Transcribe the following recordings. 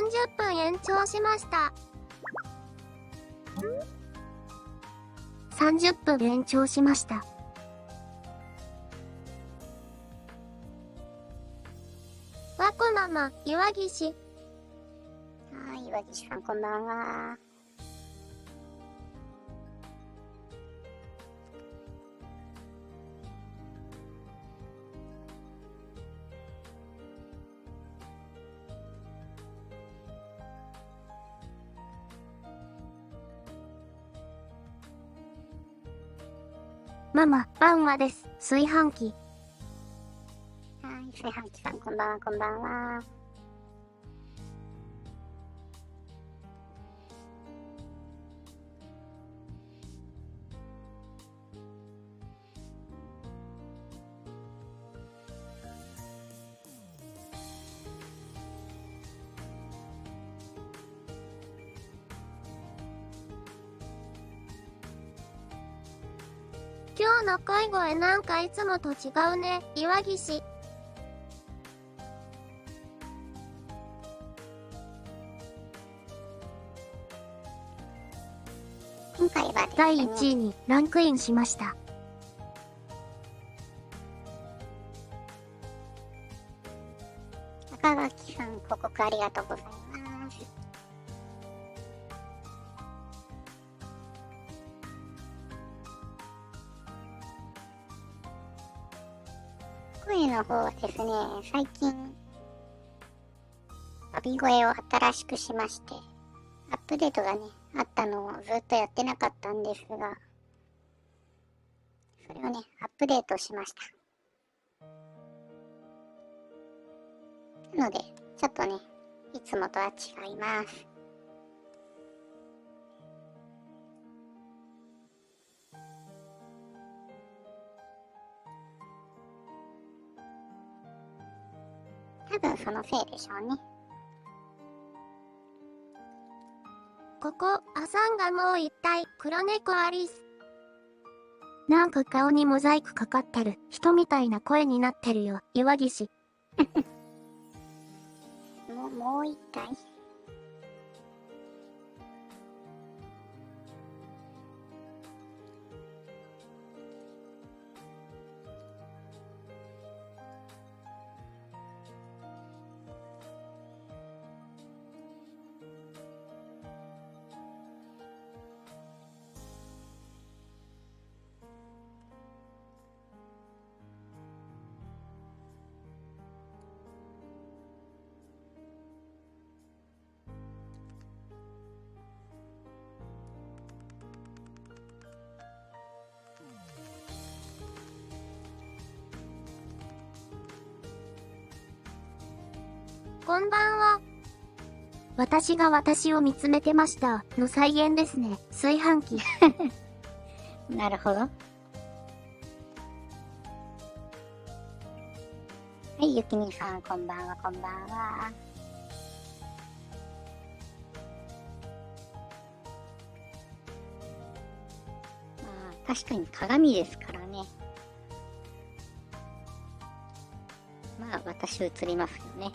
30分延長しました。30分延長しました。わこママ、岩岸。はい、岩岸さんこんばんは。ママ、バンワです。炊飯器。はい、炊飯器さんこんばんは、こんばんは。今日の声声なんかいつもと違うね、岩岸。今回はですね、第1位にランクインしました。赤垣さん、報告ありがとうございます。声の方はですね、最近、呼び声を新しくしまして、アップデートがね、あったのをずっとやってなかったんですが、それをね、アップデートしました。なので、ちょっとね、いつもとは違います。多分そのせいでしょうね。ここ、アサンがもう一体、黒猫アリス。なんか顔にモザイクかかってる、人みたいな声になってるよ、岩岸。もう一体こんばんは。私が私を見つめてましたの再現ですね。炊飯器。なるほど。はい、ゆきみさん、こんばんは、こんばんは。確かに鏡ですからね。まあ、私映りますよね。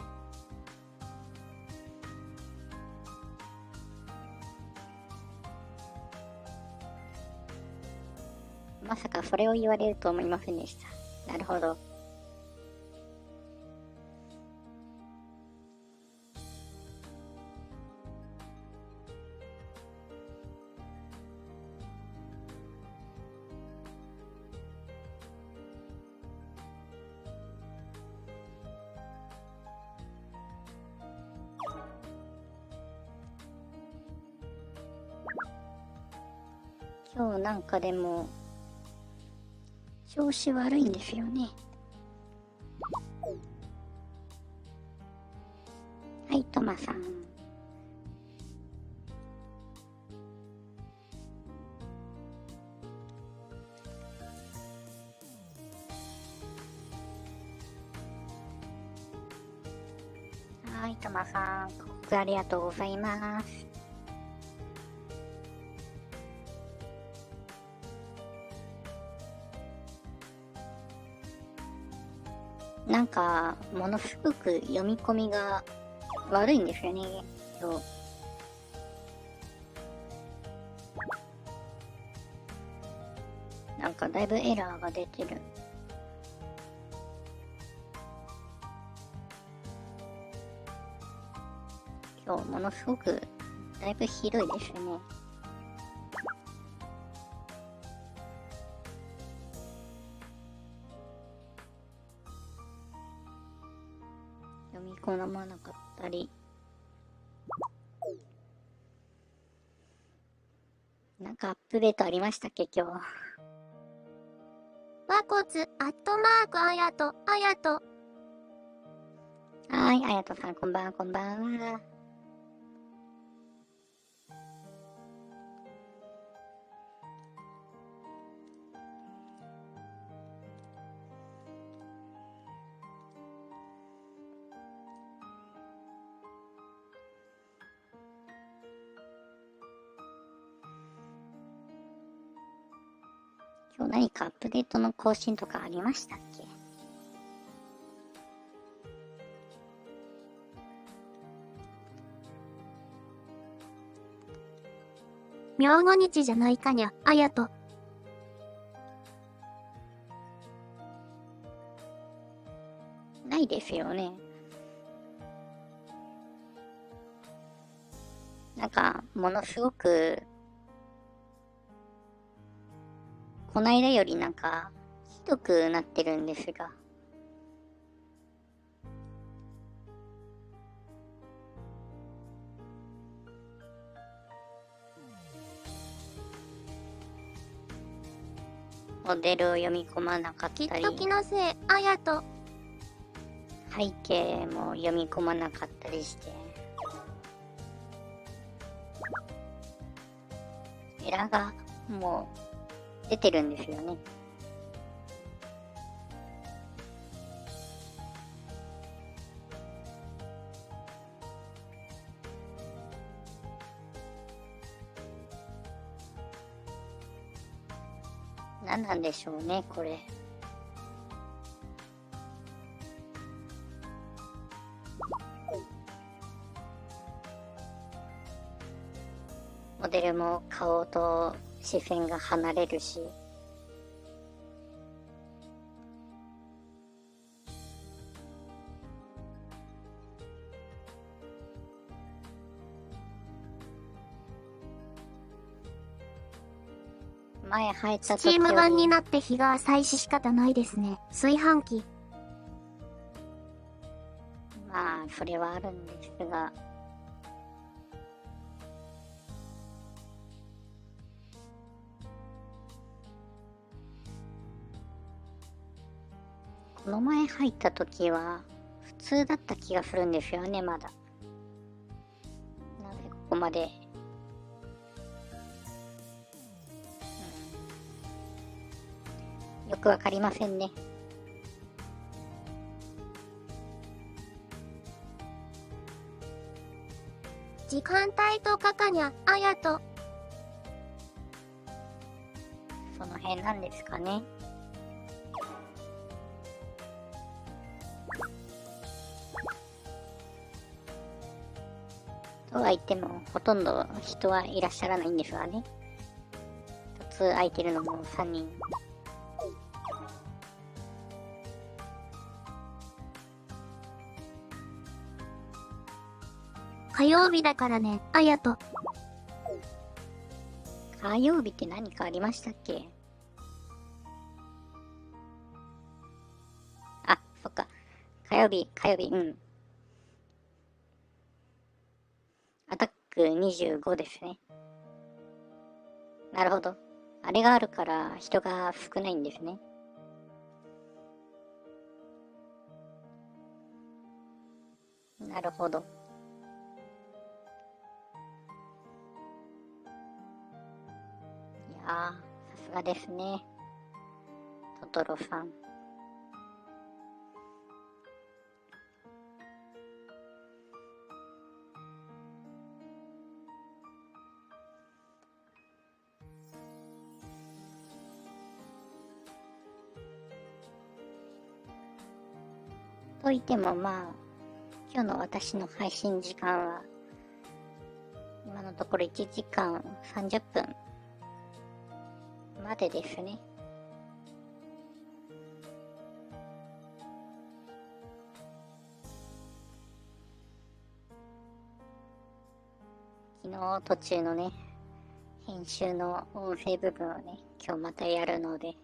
まさかそれを言われると思いませんでした。なるほど。今日なんかでも調子悪いんですよね。はい、トマさん。はい、トマさん、報告ありがとうございます。なんか、ものすごく読み込みが悪いんですよね。今日。なんかだいぶエラーが出てる。今日ものすごくだいぶひどいですね。読み込まなかったり。なんかアップデートありましたっけ今日。和骨あやと。はい、あやとさんこんばんは、こんばんは。今日何かアップデートの更新とかありましたっけ？明後日じゃないかにゃ、あやと。ないですよね。なんか、ものすごく、こないだよりなんか、ひどくなってるんですが。モデルを読み込まなかったり、きっと気のせい、あやと。背景も読み込まなかったりして、エラーがもう出てるんですよね。何なんでしょうね、これ。モデルも顔と視線が離れるし、前入った時スチーム版により、なって日が浅いし仕方ないですね。炊飯器。まあそれはあるんですが、この前入った時は普通だった気がするんですよね、まだ。なぜここまで、よくわかりませんね。時間帯とかかにゃ、あやと。その辺なんですかね。とは言っても、ほとんど人はいらっしゃらないんですがね。一つ空いてるのも3人。火曜日だからね、あやと。火曜日って何かありましたっけ？あ、そっか。火曜日、うん。アタック25ですね。なるほど。あれがあるから人が少ないんですね。なるほど。いやー、さすがですね。トトロさん。といってもまあ、今日の私の配信時間はのところ1時間30分までですね。昨日途中のね、編集の音声部分をね、今日またやるので、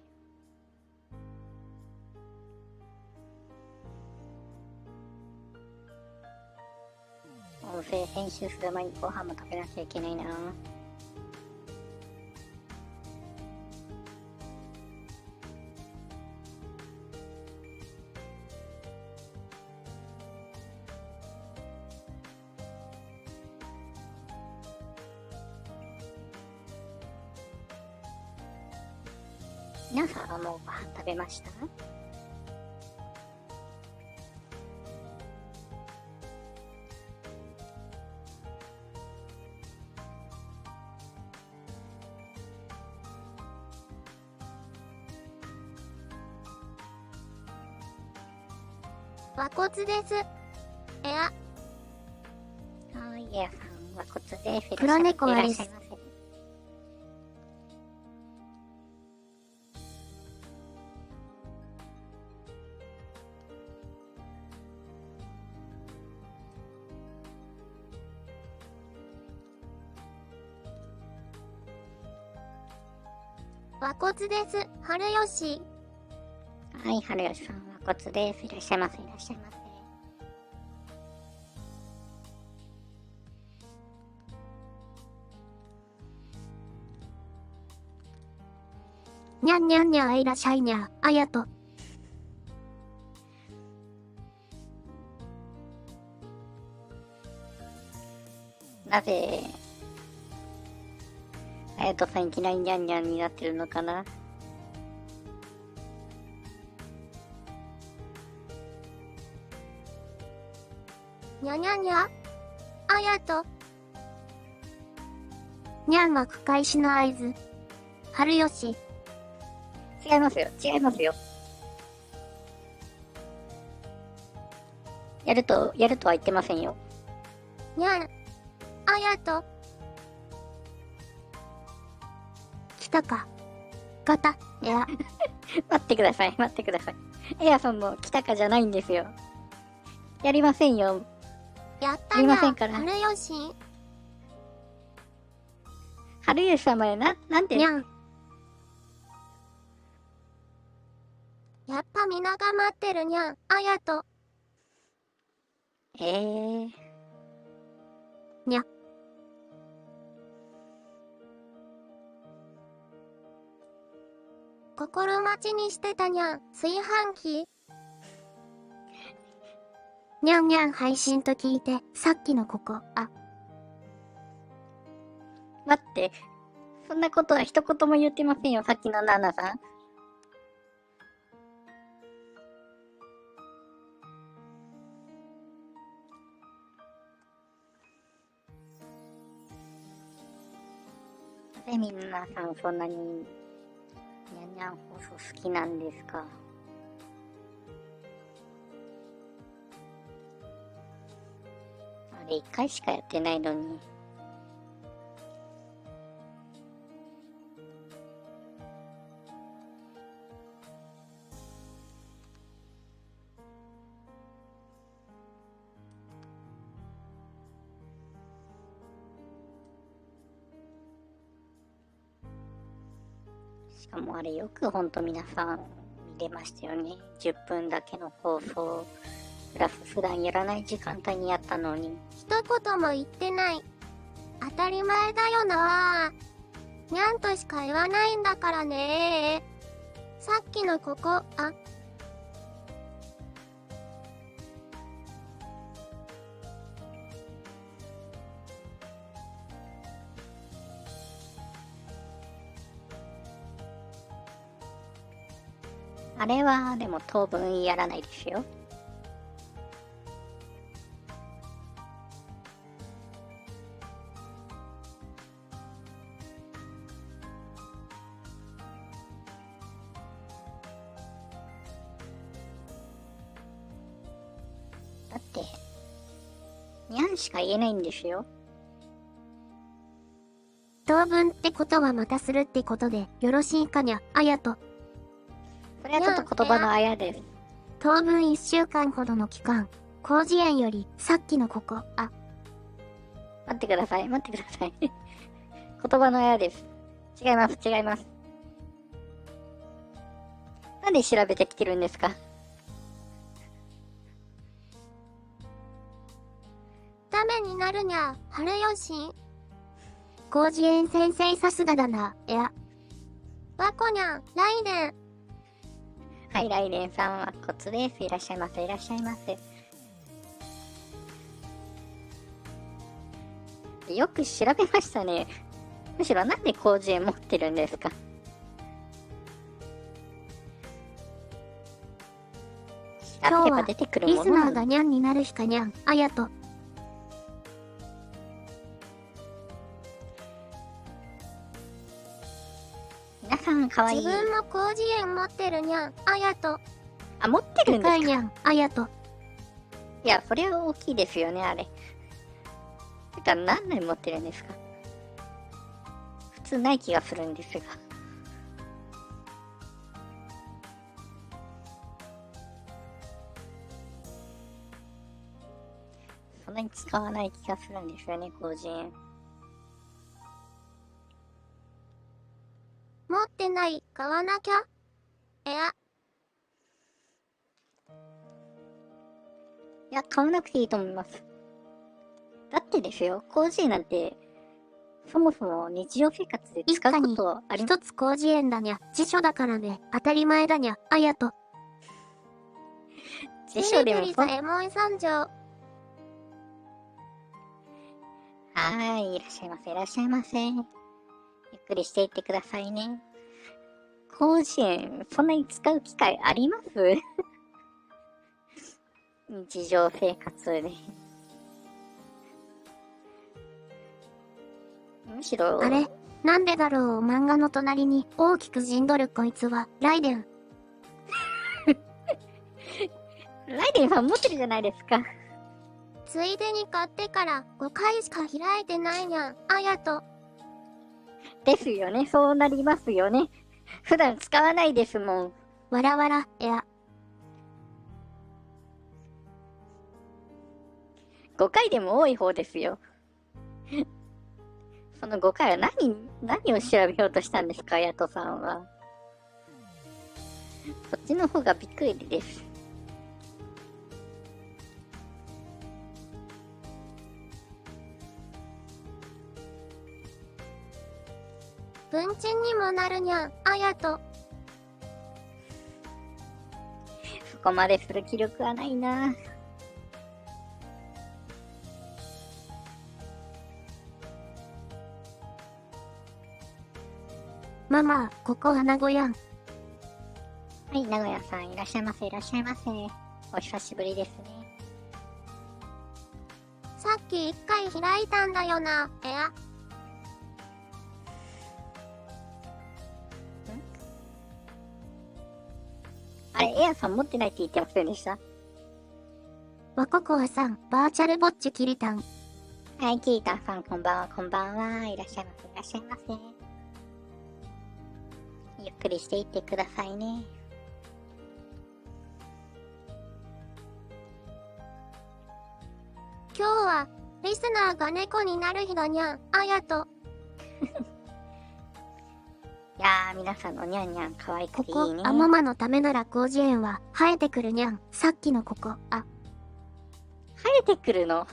音声編集する前にご飯も食べなきゃいけないな。皆さんはもうご飯食べました？和骨です。はい、エアさん、和骨です。黒猫アリスいらっしゃいませ。和骨です。春吉。はい、春吉さん、和骨です。いらっしゃいませ。いらっしゃいませ。にゃんにゃんにゃいらっしゃいにゃ、あやと。なぜ、あやとさんいきなりニャンニャンになってるのかな？にゃにゃにゃ、あやと。にゃんは深いしの合図。春吉。違いますよ。違いますよ。やるとは言ってませんよ。にゃん、あやと。来たか。ガタ、いや、待ってください。待ってください。エアさんも来たかじゃないんですよ。やりませんよ。やったすいにゃ、ませんから春吉。春吉さんまでなんてにゃん。やっぱ皆が待ってるにゃん、あやと。にゃ。心待ちにしてたにゃん、炊飯器。にゃんにゃん配信と聞いて、さっきのここ、待って。そんなことは一言も言ってませんよ。さっきのナナさん。なぜみんなさんそんなにニャンニャン放送好きなんですか？あれ一回しかやってないのに。しかもあれよくほんと皆さん見れましたよね。10分だけの放送。プラス普段やらない時間帯にやったのに。一言も言ってない。当たり前だよな。にゃんとしか言わないんだからね。さっきのここ、あれはでも当分やらないですよ。だって、にゃんしか言えないんですよ。分ってことはまたするってことでよろしいかにゃ、あやと。それはちょっと言葉のあやです。当分1週間ほどの期間、広辞苑よりさっきのここ、待ってください。言葉のあやです。違います。なんで調べてきてるんですか？ためになるにゃ、春吉。広辞苑先生さすがだな、わこにゃん、来年。はい、来年さんはコツです。いらっしゃいませ。よく調べましたね。むしろなんで広辞苑持ってるんですか？調べれば出てくるものリスナーがにゃんになる日かにゃん、あやと。皆さんかわいい。自分も広辞苑持ってるにゃん、あやと。あ、持ってるんですか？にゃん、あやと。いや、それは大きいですよね、あれ。てか、何年持ってるんですか？普通ない気がするんですが。そんなに使わない気がするんですよね、広辞苑。持ってない、買わなきゃ。いや、買わなくていいと思います。だってですよ、広辞苑なんて、そもそも日常生活で使うことあります。一つ広辞苑だにゃ、辞書だからね、当たり前だにゃ、あやと。辞書でもエモい三条。はーい、いらっしゃいませ。ゆっくりしていってくださいね。広辞苑、そんなに使う機会あります日常生活で。むしろ。あれなんでだろう漫画の隣に大きく陣取るこいつは、ライデン。ライデンさん持ってるじゃないですか。ついでに買ってから5回しか開いてないにゃん、あやと。ですよね、そうなりますよね。普段使わないですもん。わらわら、5回でも多い方ですよ。その5回は何を調べようとしたんですか、ヤトさんは。そっちの方がびっくりです。文鎮にもなるにゃん、あやと。そこまでする気力はないな。ママ、ここ穴子やん。はい、名古屋さんいらっしゃいませ。お久しぶりですね。さっき1回開いたんだよな、あれ、エアさん持ってないって言ってませんでした？わここはさん、バーチャルぼっちきりたん。はい、キータさんこんばんは。いらっしゃいませ。ゆっくりしていってくださいね。今日は、リスナーが猫になる日だにゃん、あやと。いやー、皆さんのニャンニャン可愛くていいね。ママのためなら広辞苑は生えてくるにゃん。さっきのここ、生えてくるの？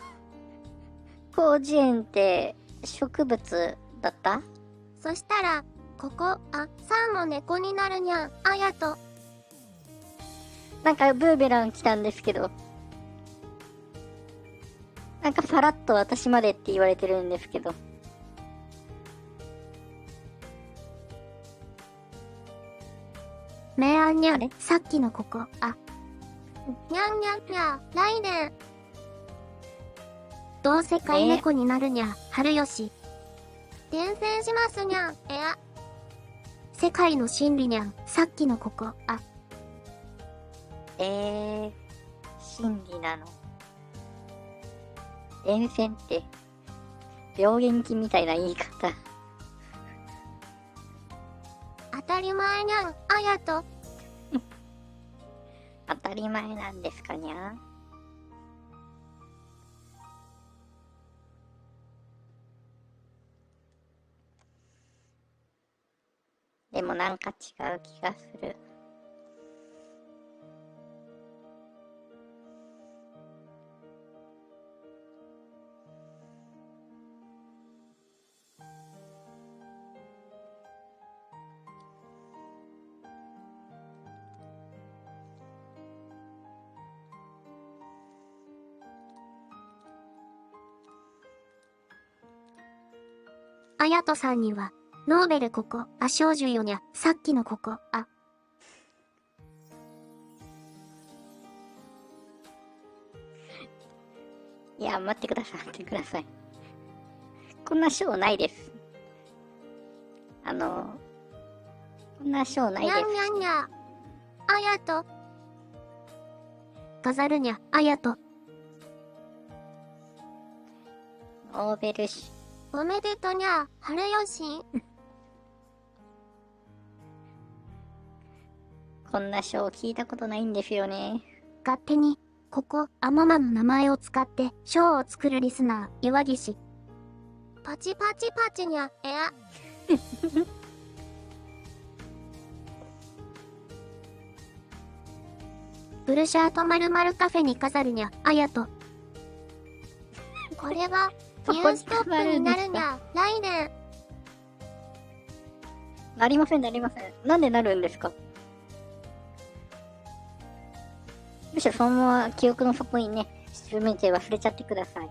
広辞苑って植物だった？そしたら、ここ、さんも猫になるにゃん、あやと。なんかブーベラン来たんですけど。なんかさらっと私までって言われてるんですけど。めあんにゃん、さっきのここ、にゃんにゃんにゃ、来年。どうせ飼い猫になるにゃ、春吉。転生しますにゃん、世界の真理にゃん、さっきのここ、真理なの。伝染って、病原菌みたいな言い方。たり前にゃん、あやと。当たり前なんですかにゃ。でもなんか違う気がする。あやとさんには、ノーベルここ、あ、少女よにゃ、さっきのここ、あ。いや、待ってください、待ってください。こんな賞ないです。こんな賞ないにゃんです。にゃんにゃ。あやと。飾るにゃ、あやと。ノーベル賞。おめでとにゃ、晴れよしん。こんな賞聞いたことないんですよね。勝手に、ここ、あままの名前を使って、賞を作るリスナー、岩岸。パチパチパチにゃ、えや。ブルシャート〇〇カフェに飾るにゃ、あやと。これは、ニューストップになるにゃ、来年。なりません、なりません。なんでなるんですか？むしろそのまま記憶の底にね、沈めて忘れちゃってください。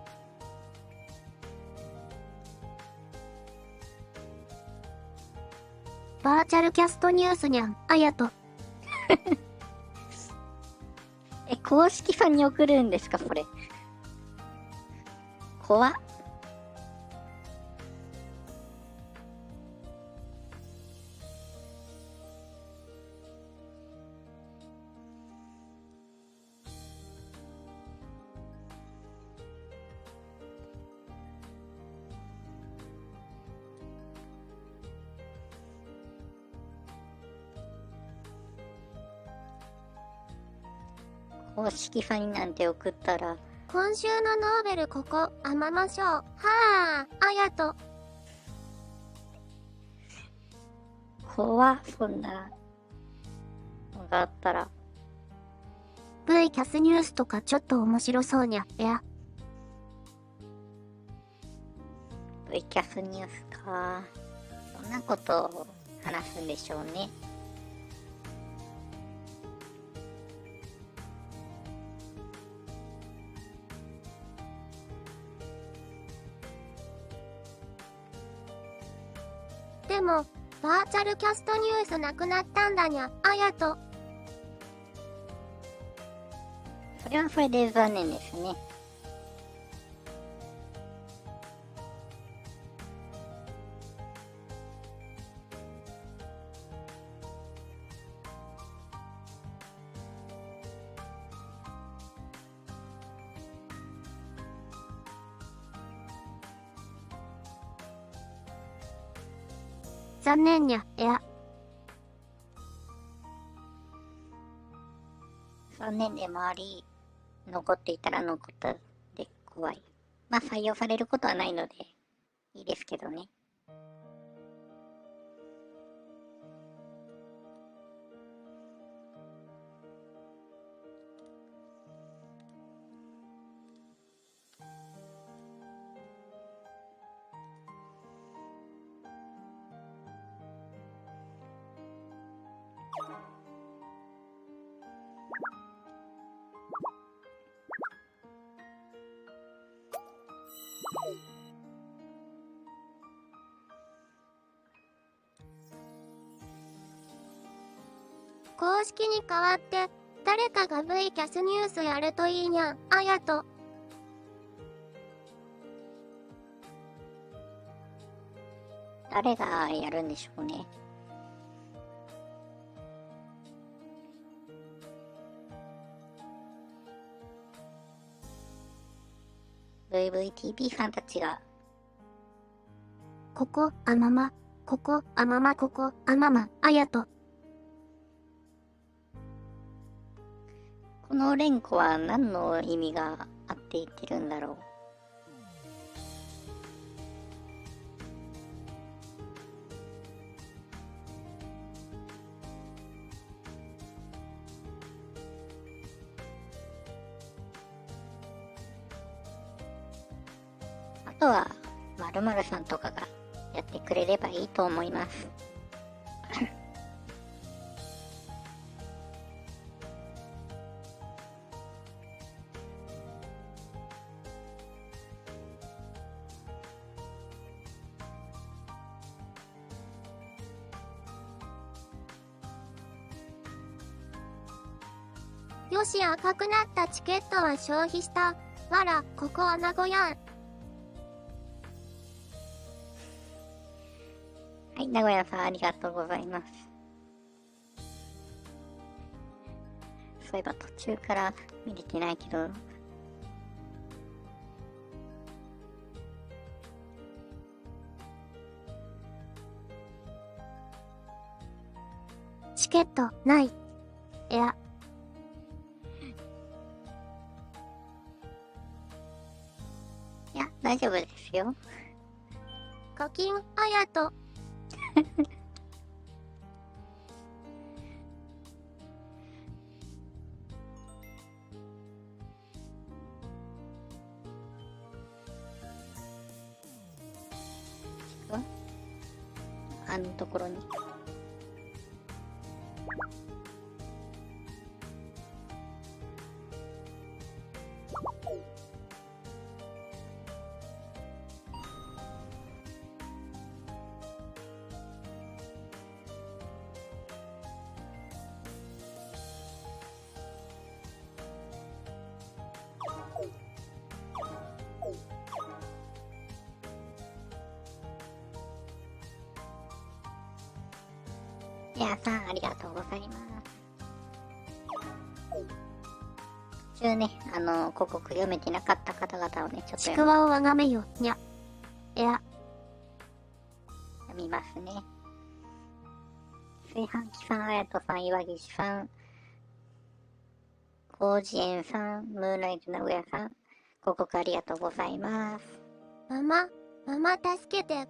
バーチャルキャストニュースにゃん、あやと。公式ファンに送るんですか、これ。怖っ。公式ファンになんて送ったら、今週のノーベルここ、あまま賞。はあ、あやと。怖っ、そんなのがあったら。V キャスニュースとかちょっと面白そうにゃ、いや。V キャスニュースか。どんなことを話すんでしょうね。でも、バーチャルキャストニュースなくなったんだにゃ、あやと。それはそれで残念ですね。残念にゃ、いや。残念でもあり、残っていたら残ったで怖い。まあ採用されることはないので、いいですけどね。公式に代わって、誰かが V キャスニュースやるといいにゃ、あやと。誰がやるんでしょうね。VVTV ファンたちが、ここ、あまま、ここ、あままここ、あまま、あやと。この連呼は何の意味があって言ってるんだろう。あとは、〇〇さんとかがやってくれればいいと思います。よし、赤くなったチケットは消費した。わら、ここは名古屋。はい、名古屋さんありがとうございます。そういえば途中から見れてないけど、チケット、ない。いや、いや、大丈夫ですよ。課金、あやと。あのところに。いやさん、ありがとうございます。途中ね、広告読めてなかった方々をね、ちょっとちくわをあがめよ、にゃ。いや、読みますね。炊飯器さん、あやとさん、岩岸さん、広辞苑さん、ムーンライト名古屋さん、広告ありがとうございます。ママ、助けて、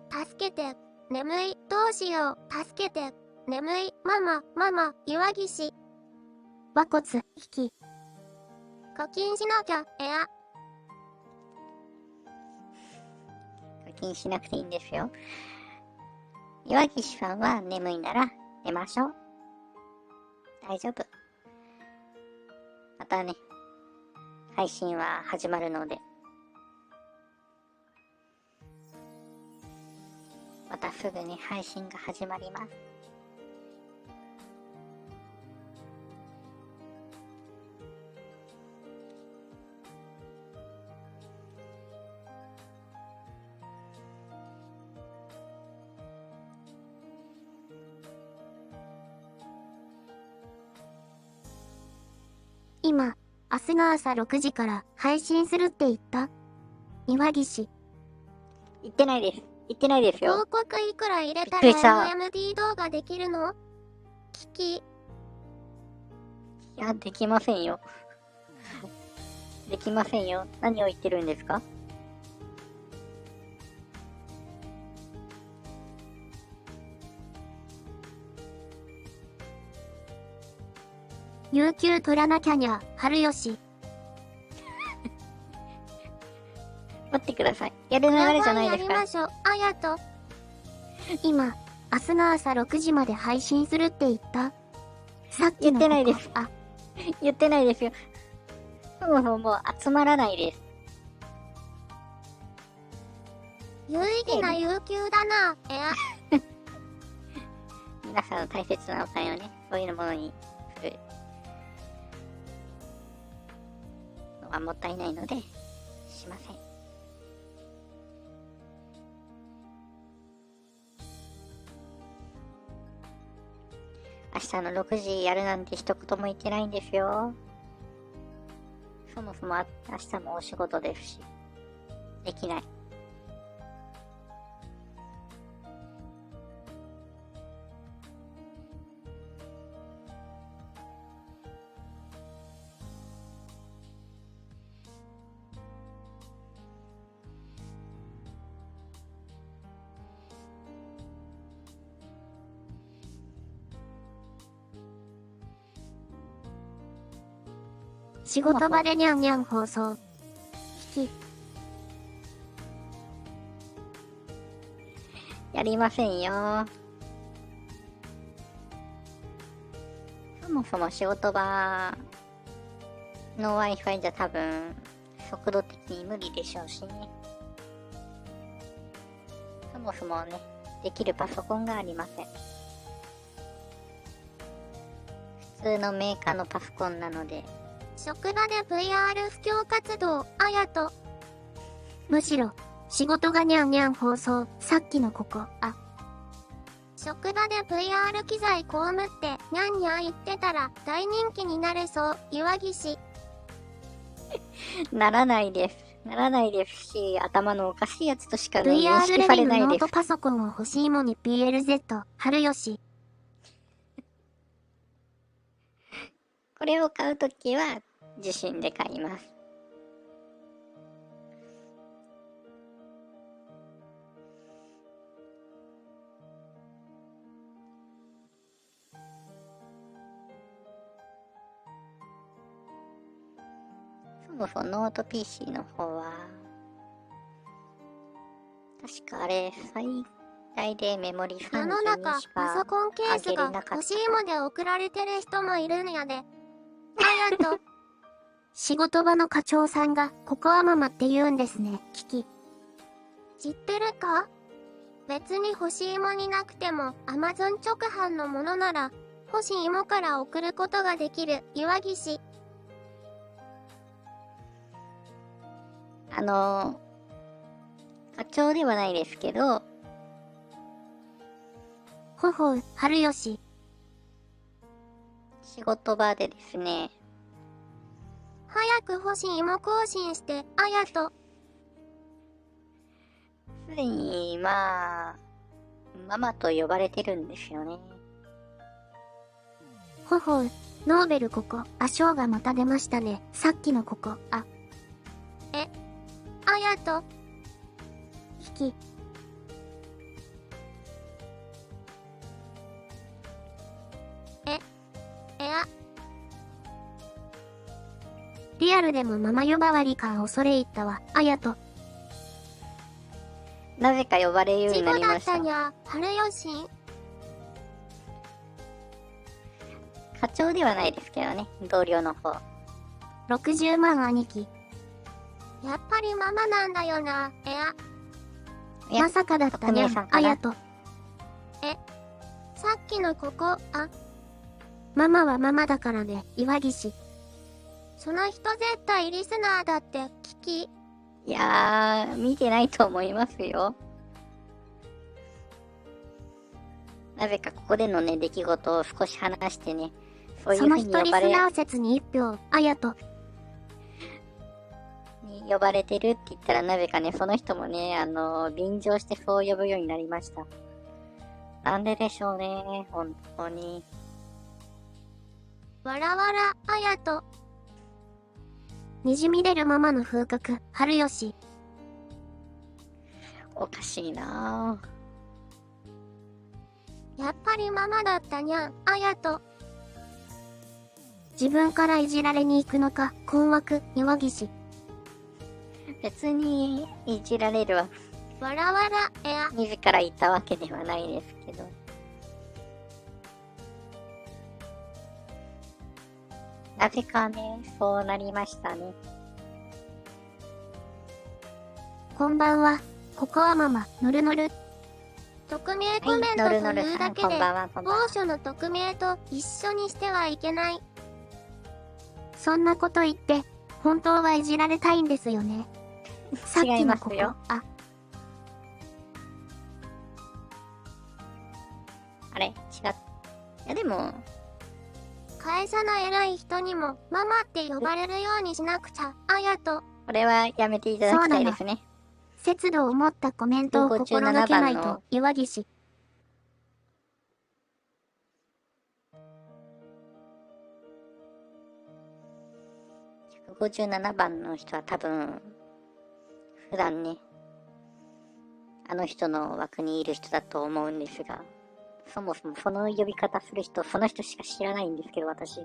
眠い、どうしよう、助けて、眠い、ママ、岩岸。和骨、引き。課金しなきゃ、いや。課金しなくていいんですよ。岩岸さんは眠いなら寝ましょう。大丈夫。またね、配信は始まるので、またすぐに配信が始まります。今、明日の朝6時から配信するって言った？岩岸。言ってないです。言ってないですよ広。告いくら入れたびっくりしたら MMD 動画できるの？聞き。いや、できませんよ。できませんよ。何を言ってるんですか？有給取らなきゃにゃ、春吉。待ってください。やる流れじゃないですかやりま。しょう、あやと。今、明日の朝6時まで配信するって言った？さっきの。言ってないです。あ、言ってないですよ。そもそももう集まらないです。有意義な有給だな、いや。皆さんの大切なお金をね、そういうものにするのはもったいないので、しません。明日の6時やるなんて一言も言ってないんですよ。そもそも明日もお仕事ですし、できない。仕事場でにゃんにゃん放送。引き。やりませんよ。そもそも仕事場の Wi-Fi じゃ多分速度的に無理でしょうしね。そもそもね、できるパソコンがありません。普通のメーカーのパソコンなので。職場で VR 布教活動、あやと。むしろ、仕事がにゃんにゃん放送、さっきのここ、あ。職場で VR 機材被ってにゃんにゃん言ってたら大人気になれそう、岩岸。ならないです。ならないですし、頭のおかしいやつとしかね、認 VR 識さレビューれないです。ノートパソコンを欲しいもに PLZ、春吉。これを買うときは自身で買います。そもそもノート PC の方は、確かあれ、最大でメモリ世の32中し、パソかコンケース上げれがなかった欲しいもで送られてる人もいるんやで。あやと。仕事場の課長さんが、ここはママって言うんですね、キキ。知ってるか？別に欲しいもになくても、Amazon 直販のものなら、欲しいもから送ることができる、岩岸。課長ではないですけど、ほほう、春吉。仕事場でですね、早く欲しいも更新して、あやと。すでに、まあ、ママと呼ばれてるんですよね。ほほう、ノーベルここ、あしょうがまた出ましたね。さっきのここ、あ。あやと。引き。リアルでもママ呼ばわりか恐れ入ったわ、あやと。なぜか呼ばれるようにな事故だりました。ったにゃ、春吉。課長ではないですけどね、同僚の方。 60万兄貴。やっぱりママなんだよな、いやまさかだったにゃ匿名さん、かなあやと。さっきのここ、ママはママだからね、岩岸。その人絶対リスナーだって、聞き。いやー、見てないと思いますよ。なぜかここでのね、出来事を少し話してね、そういうそのふうに人リスナー説に1票、あやと。呼ばれてるって言ったらなぜかね、その人もね、便乗してそう呼ぶようになりました。なんででしょうね、本当に。わらわら、あやと。にじみ出るママの風格、春吉。おかしいなやっぱりママだったにゃん、あやと。自分からいじられに行くのか、困惑、岩岸。ぁ。別にいじられるわ。わらわら、自ら言ったわけではないですけど。なぜかね、そうなりましたね。こんばんは。ここはママ、のるのる。匿名コメントとのるのるさん、いうだけで、こんばんは、こんばんは。某所の匿名と一緒にしてはいけない。そんなこと言って、本当はいじられたいんですよね。さっ違いきのここ、ますよ。あれ違っ。いやでも、会社の偉い人にも、ママって呼ばれるようにしなくちゃ、あやと。これはやめていただきたいですね。節度を持ったコメントを心がけない157番との、岩岸。 157番の人は多分、普段ね、あの人の枠にいる人だと思うんですが、そもそもその呼び方する人、その人しか知らないんですけど、私。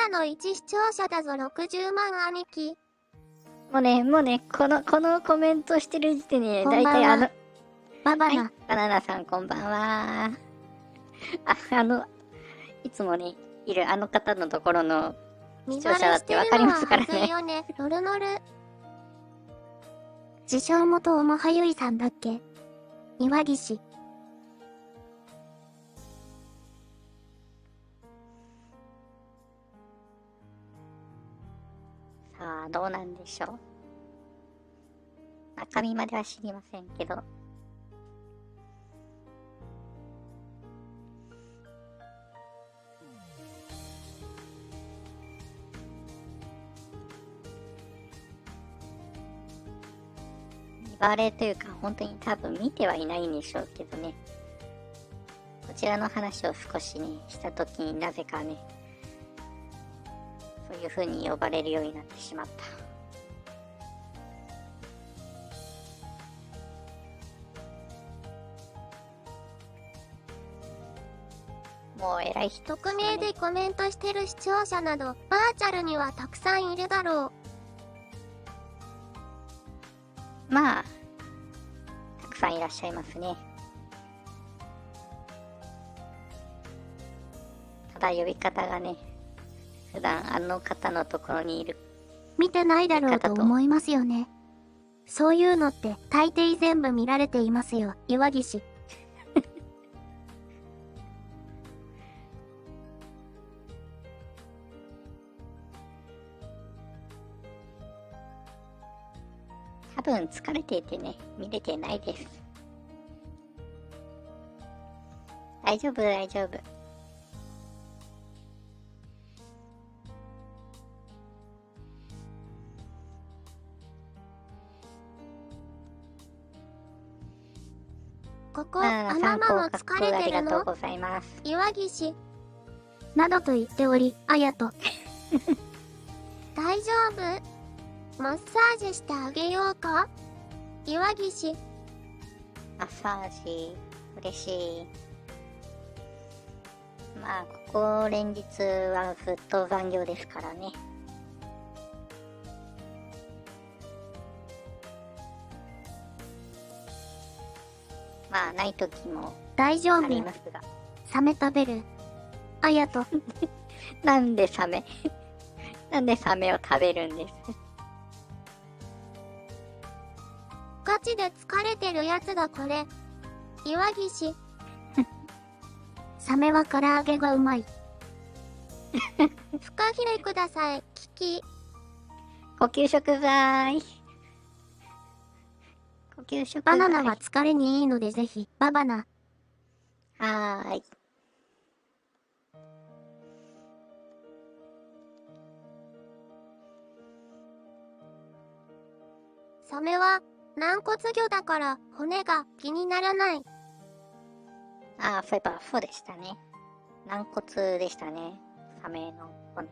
ただの一視聴者だぞ60万兄貴。もうね、このコメントしてる時点で、こんばんはだいたいババナ、はい、バナナさんこんばんは。いつもね、いるあの方のところの視聴者だってわかりますから見バレしてるのははずいね。よね。ノルノル。自称元おもはゆいさんだっけ？岩岸。さあ、どうなんでしょう。中身までは知りませんけど。見バレというか、本当に多分見てはいないんでしょうけどね。こちらの話を少しね、したときになぜかね、そういう風に呼ばれるようになってしまった。もう偉い人、匿名でコメントしてる視聴者など、バーチャルにはたくさんいるだろう。まあ、たくさんいらっしゃいますね。ただ呼び方がね、普段あの方のところにいる。見てないだろうと思いますよね。そういうのって大抵全部見られていますよ、岩岸。多分疲れていてね、見れてないです。大丈夫、大丈夫。ここ、ああままも疲れありてるの？がとうございます。岩岸。などと言っており、あやと。大丈夫？マッサージしてあげようか？岩岸。マッサージ、嬉しい。まあ、ここ連日はずっと残業ですからね。まあ、ない時も大丈夫。ありますが。サメ食べる。あやと。なんでサメなんでサメを食べるんです。ガチで疲れてるやつだこれ。岩岸。サメは唐揚げがうまい。フカヒレください、キキ。呼吸食材。呼吸食材。バナナは疲れにいいのでぜひ、ババナ。はーい。サメは軟骨魚だから骨が気にならない。ああ、そういえばそうでしたね。軟骨でしたね。サメの骨。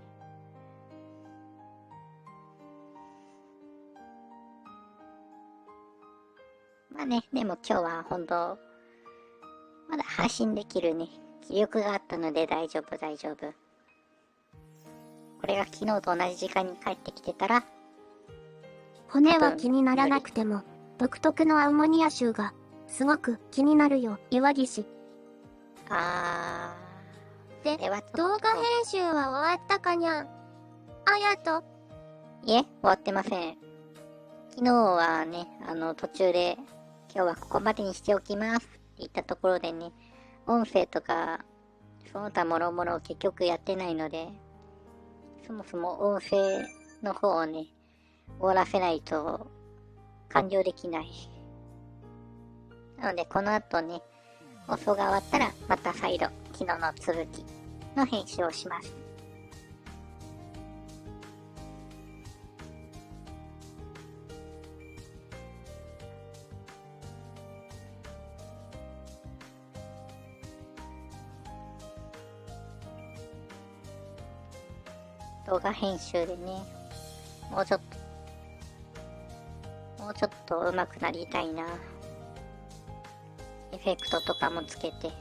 まあね、でも今日は本当まだ配信できるね、気力があったので大丈夫大丈夫。これが昨日と同じ時間に帰ってきてたら、骨は気にならなくても、独特のアンモニア臭が、すごく気になるよ、岩岸。で、ではちょっと動画編集は終わったかにゃん。あやと。いえ、終わってません。昨日はね、途中で、今日はここまでにしておきますって言ったところでね、音声とか、その他もろもろ結局やってないので、そもそも音声の方をね、終わらせないと完了できない。なので、この後ね、放送が終わったら、また再度、昨日の続きの編集をします。動画編集でね、もうちょっと上手くなりたいな。エフェクトとかもつけて。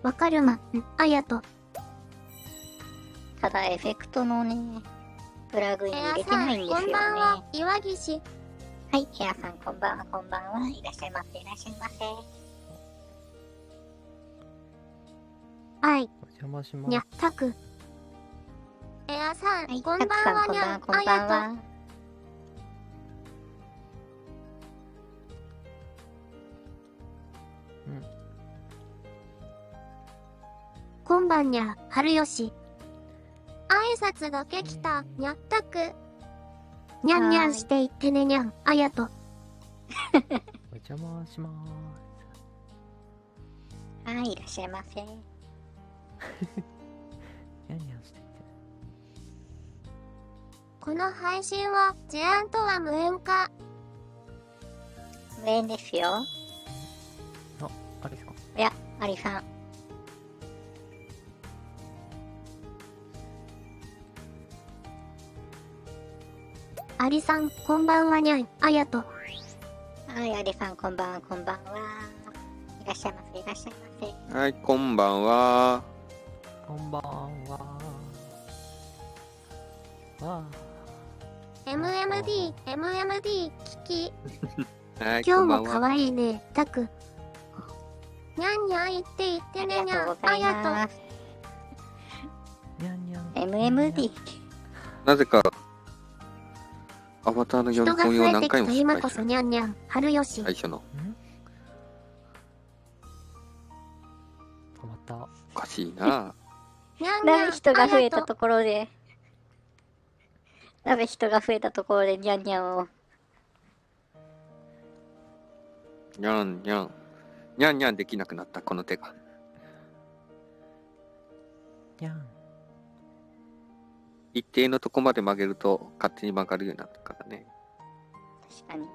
わかるま、あやと。ただエフェクトのね、プラグインエ入れてアさん、ないんですよね。こんばんは、岩岸。はい、エアさんこんばんは、こんばんは。いらっしゃいませ、いらっしゃいませ。はい、お邪魔しまにゃす。、たく。エアさん、はい、こんばんたくさんはにゃん、こんばんは、こんばんあやは。うん。と。今晩にゃ、春吉。挨拶だけ来た、にゃったく。にゃんにゃんしていってねにゃん、あやと。お邪魔しまはい、いらっしゃいませ。す。にゃんにゃんしてて。この配信は、事案とは無縁か。無縁ですよ。あ、あれですか。いや、アリさん。ありさん、こんばんはにゃん、あやと。はい、アリさんこんばんは、こんばんは。いらっしゃいませ、いらっしゃいませ。はい、こんばんは。こんばんは。わ MMD、MMD、聞き。はい、今日こんばんは。も可愛いね、たく。にゃんにゃん言って言ってあねにゃんりがとうご、ざいあやます。ー。にゃんにゃん。 MMD。なぜか、アバターのと。人が読み込みを増えてきた何回も失今こそ敗する。にゃんにゃん、春吉。最初の。んあ、また。おかしいな。なにゃんにゃん、ぜ人が増あやと。えたところで、なぜ人が増えたところでニャンニャンを。にゃんにゃん。にゃんにゃんできなくなった、この手が。にゃん。一定のとこまで曲げると、勝手に曲がるようになったからね。確かに。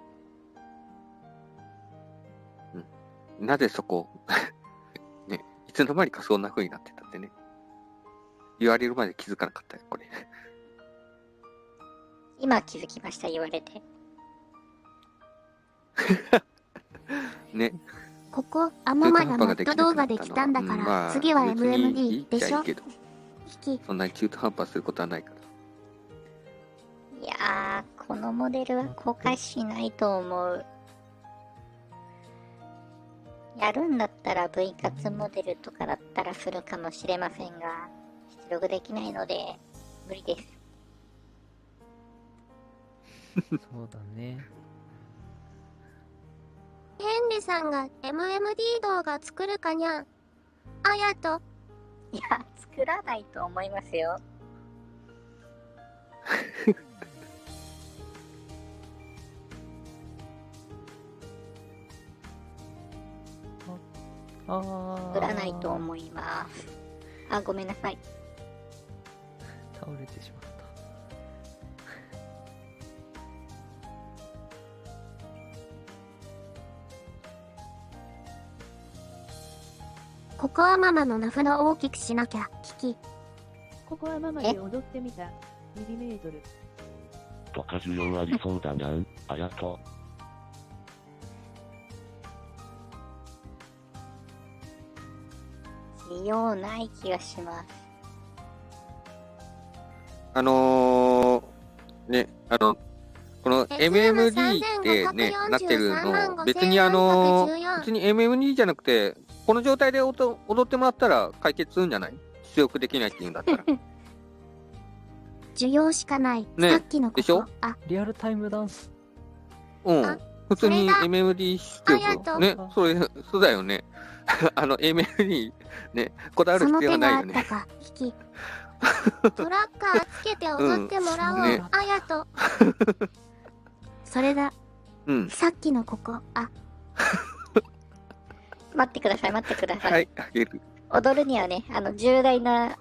なぜそこ、ね、いつの間にかそんな風になってたってね。言われるまで気づかなかったよ、これ。今気づきました、言われて。ね。ここ、あままがマット中途半端ができな動画で来くなったのたんだから、まあ次は別にい MMD いっでしょちゃいいけど、聞き。そんなに中途半端することはないから。いやー、このモデルは公開しないと思う。やるんだったら V 活モデルとかだったらするかもしれませんが、出力できないので、無理です。そうだね。ヘンリさんが MMD 動画作るかにゃん。あやと。いや、作らないと思いますよ。あー。作らないと思います。あ、ごめんなさい。倒れてしまった。ここはママの名札を大きくしなきゃ、聞き。ここはママで踊ってみた。ミリメートル。とか需要ありそうだな、あやと。需要ない気がします。ね、この MMD ってね、なってるの、別に別に MMD じゃなくて、この状態で踊ってもらったら解決するんじゃない？出力できないっていうんだったら。需要しかない。ねさっきのここ。でしょあ、リアルタイムダンス。うんあ。普通にそれだ MMD 出ありがとう力ね、そうだよね。MMD ね、こだわる必要その手はないよね。があったか、聞き。トラッカーつけて踊ってもらおう、うんねあやと。それだ。うん。さっきのここ。あ、待ってください、待ってください。はい、あげる。踊るにはね、重大な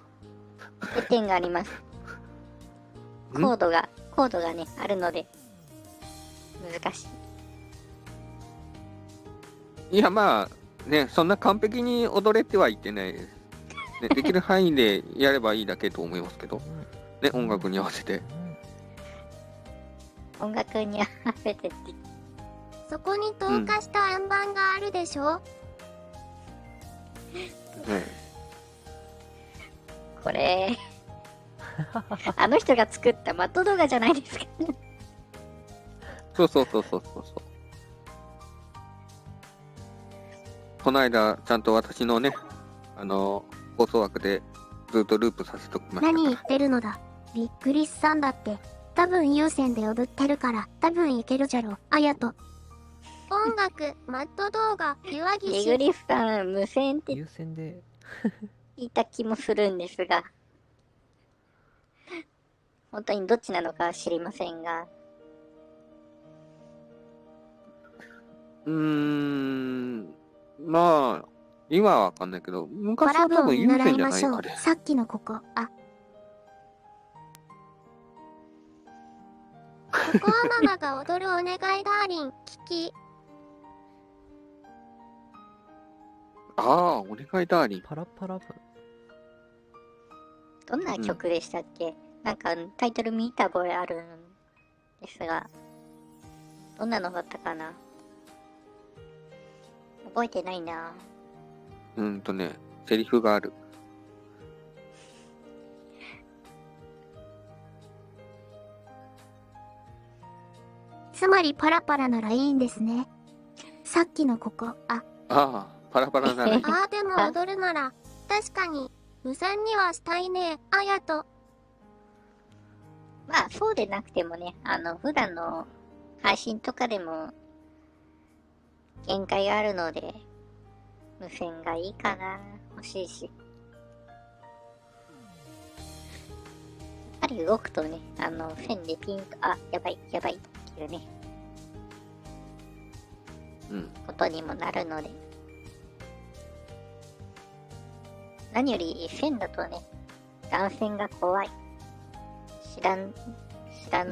欠点があります。んコードがね、あるので、難しい。いや、まあ、ね、そんな完璧に踊れっては言ってないです。ね、できる範囲でやればいいだけと思いますけど、ね、音楽に合わせて。音楽に合わせてって、そこに投下した円盤があるでしょ、これ、あの人が作ったマット動画じゃないですか。そうそうそうそうそうそう。この間、ちゃんと私のね、放送枠でずっとループさせときましたから。何言ってるのだ。びっくりさんだって。多分優先で踊ってるから、多分いけるじゃろ。あやと。音楽、マット動画、岩リグ岸。リフさん、無線って優先で、言いた気もするんですが、本当にどっちなのかは知りませんが、まあ、今はわかんないけど、コ昔ラボを見は多分優習いましょう先じゃないあれ。。さっきのここ。あ。ここはママが踊るお願いダーリン。キキ。ああ、お願いダーリン。パラパラブ。どんな曲でしたっけ、なんかタイトル見た覚えあるんですが、どんなのだったかな、覚えてないな。セリフがある。つまりパラパラならいいんですね。さっきのここ。あ。ああ、パラパラならいい。ああ、でも踊るなら、確かに、無線にはしたいね。あやと。まあそうでなくてもね、普段の配信とかでも限界があるので、無線がいいかな。欲しいし。やっぱり動くとね、線でピンと、あ、やばい、やばいっていうね、ことにもなるので。何より線だとね、断線が怖い。知らぬ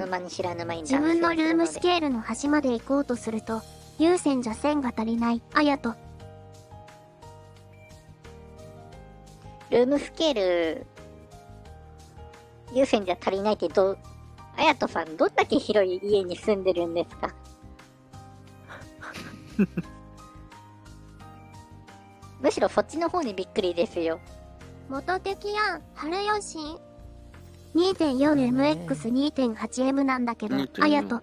間に知らぬ間に自断線するので。分のルームスケールの端まで行こうとすると、優先じゃ線が足りない。あやと。ルームスケール、優先じゃ足りないってあやとさん、どんだけ広い家に住んでるんですか？むしろそっちの方にびっくりですよ。元敵やん、春吉。2.4MX2.8M なんだけど、あやと。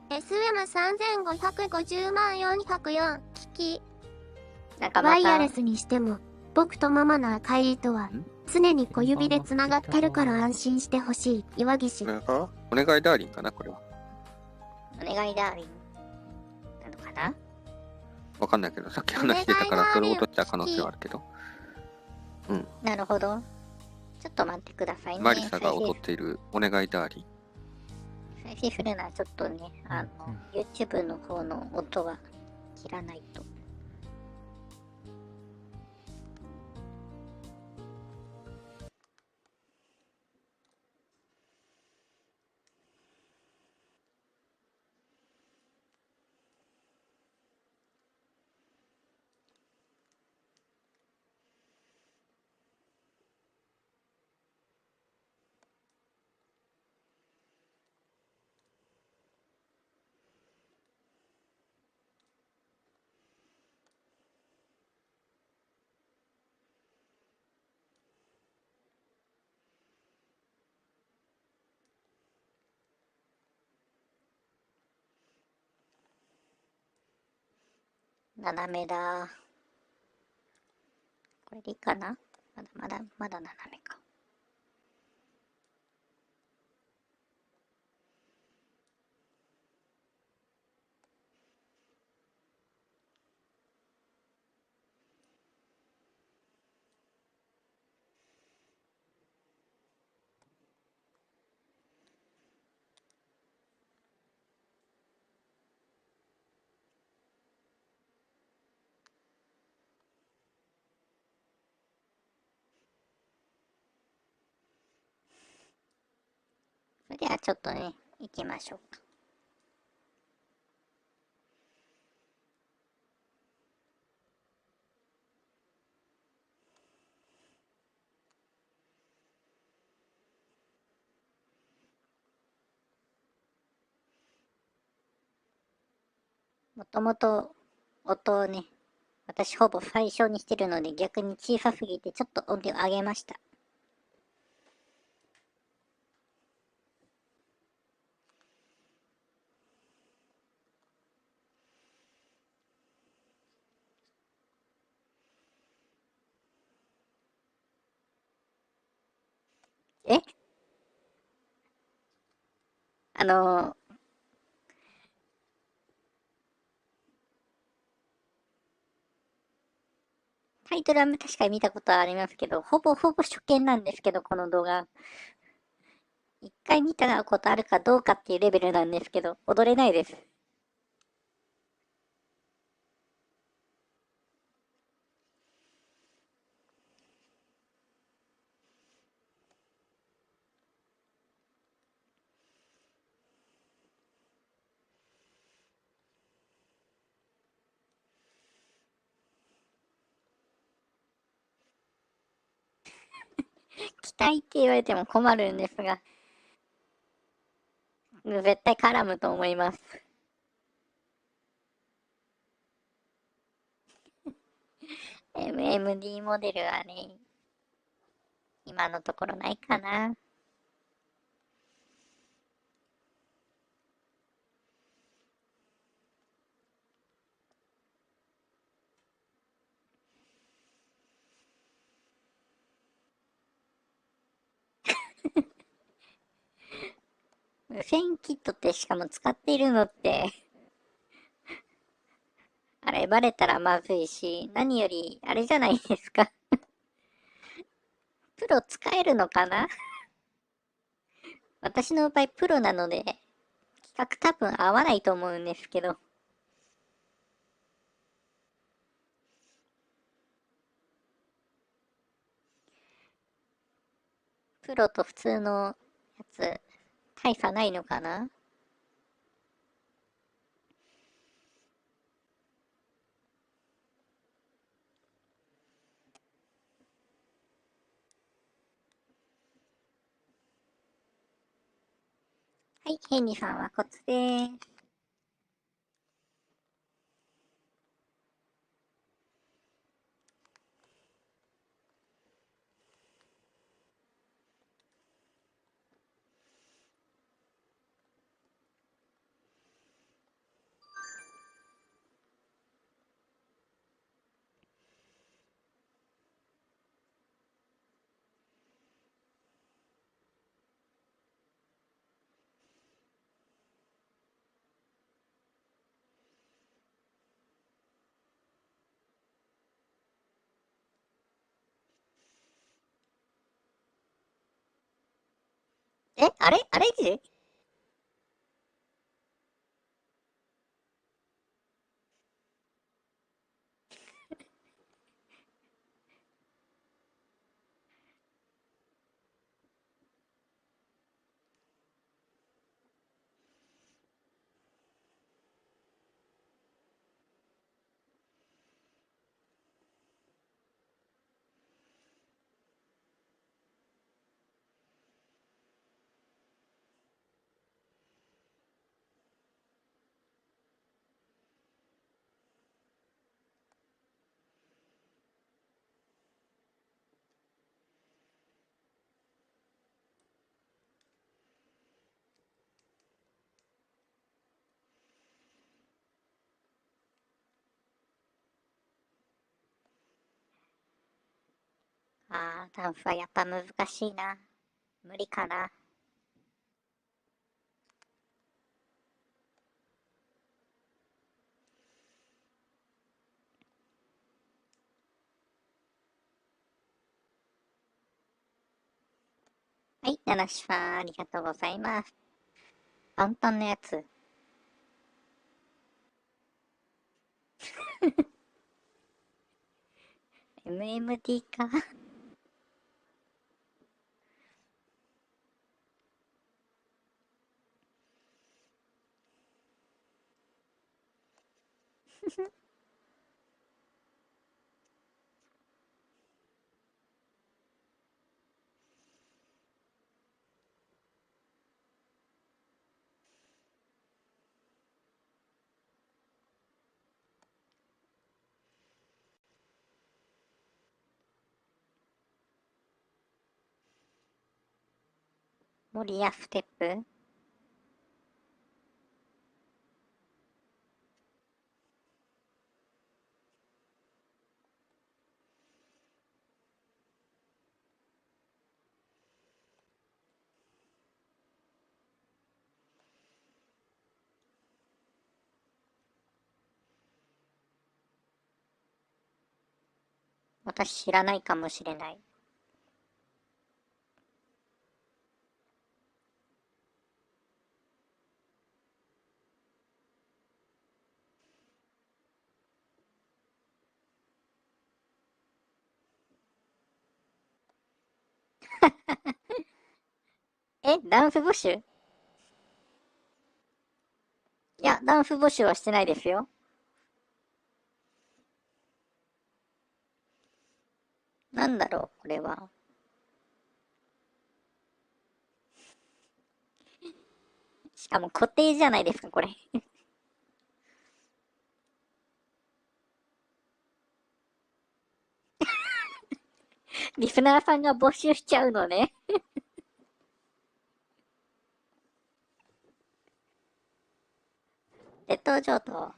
SM3550 万404、キキ。なんかまたワイヤレ、スにしても、僕とママの赤い糸は、常に小指で繋がってるから安心してほしい。岩岸。これかお願いダーリンかなこれは。お願いダーリン。なのかな？わかんないけど、さっき話してたからそれを取っちゃう可能性はあるけど。なるほど。ちょっと待ってくださいね。マリサが踊っているお願いダーリン。再生するならちょっとね、YouTube の方の音は切らないと。斜めだ。これでいいかな？まだ斜めか。それではちょっとね、行きましょうか。もともと音をね、私ほぼ最小にしてるので逆に小さすぎてちょっと音量上げました。えあのタイトルは確かに見たことはありますけど、ほぼほぼ初見なんですけど、この動画。一回見たことあるかどうかっていうレベルなんですけど、踊れないです。期待って言われても困るんですが、絶対絡むと思います。MMD モデルはね、今のところないかな。無線キットってしかも使っているのってあれバレたらまずいし、何よりあれじゃないですか。プロ使えるのかな。私の場合プロなので、規格多分合わないと思うんですけど。プロと普通のやつ、大差ないのかな。はい、ヘンリーさんはコツでーす。あれダンスはやっぱ難しいな。無理かな。はい、ナナシファン、ありがとうございます。簡単なやつ。MMD か。森やステップ。私知らないかもしれない。ダンス募集？いや、ダンス募集はしてないですよ。なんだろう、これは。しかも固定じゃないですか、これ。リスナーさんが募集しちゃうのね。列島上等。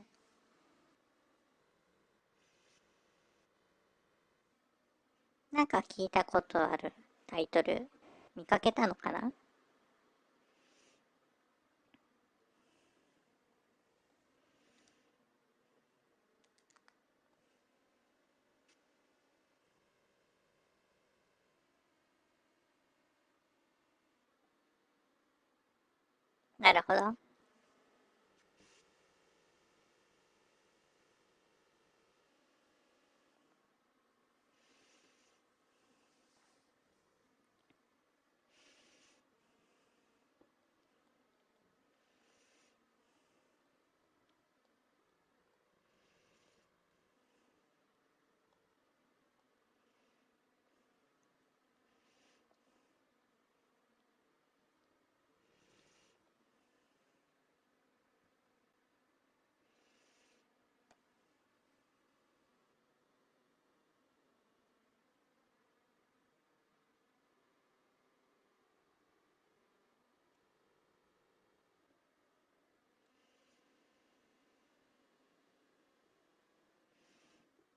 なんか聞いたことあるタイトル。見かけたのかな？なるほど。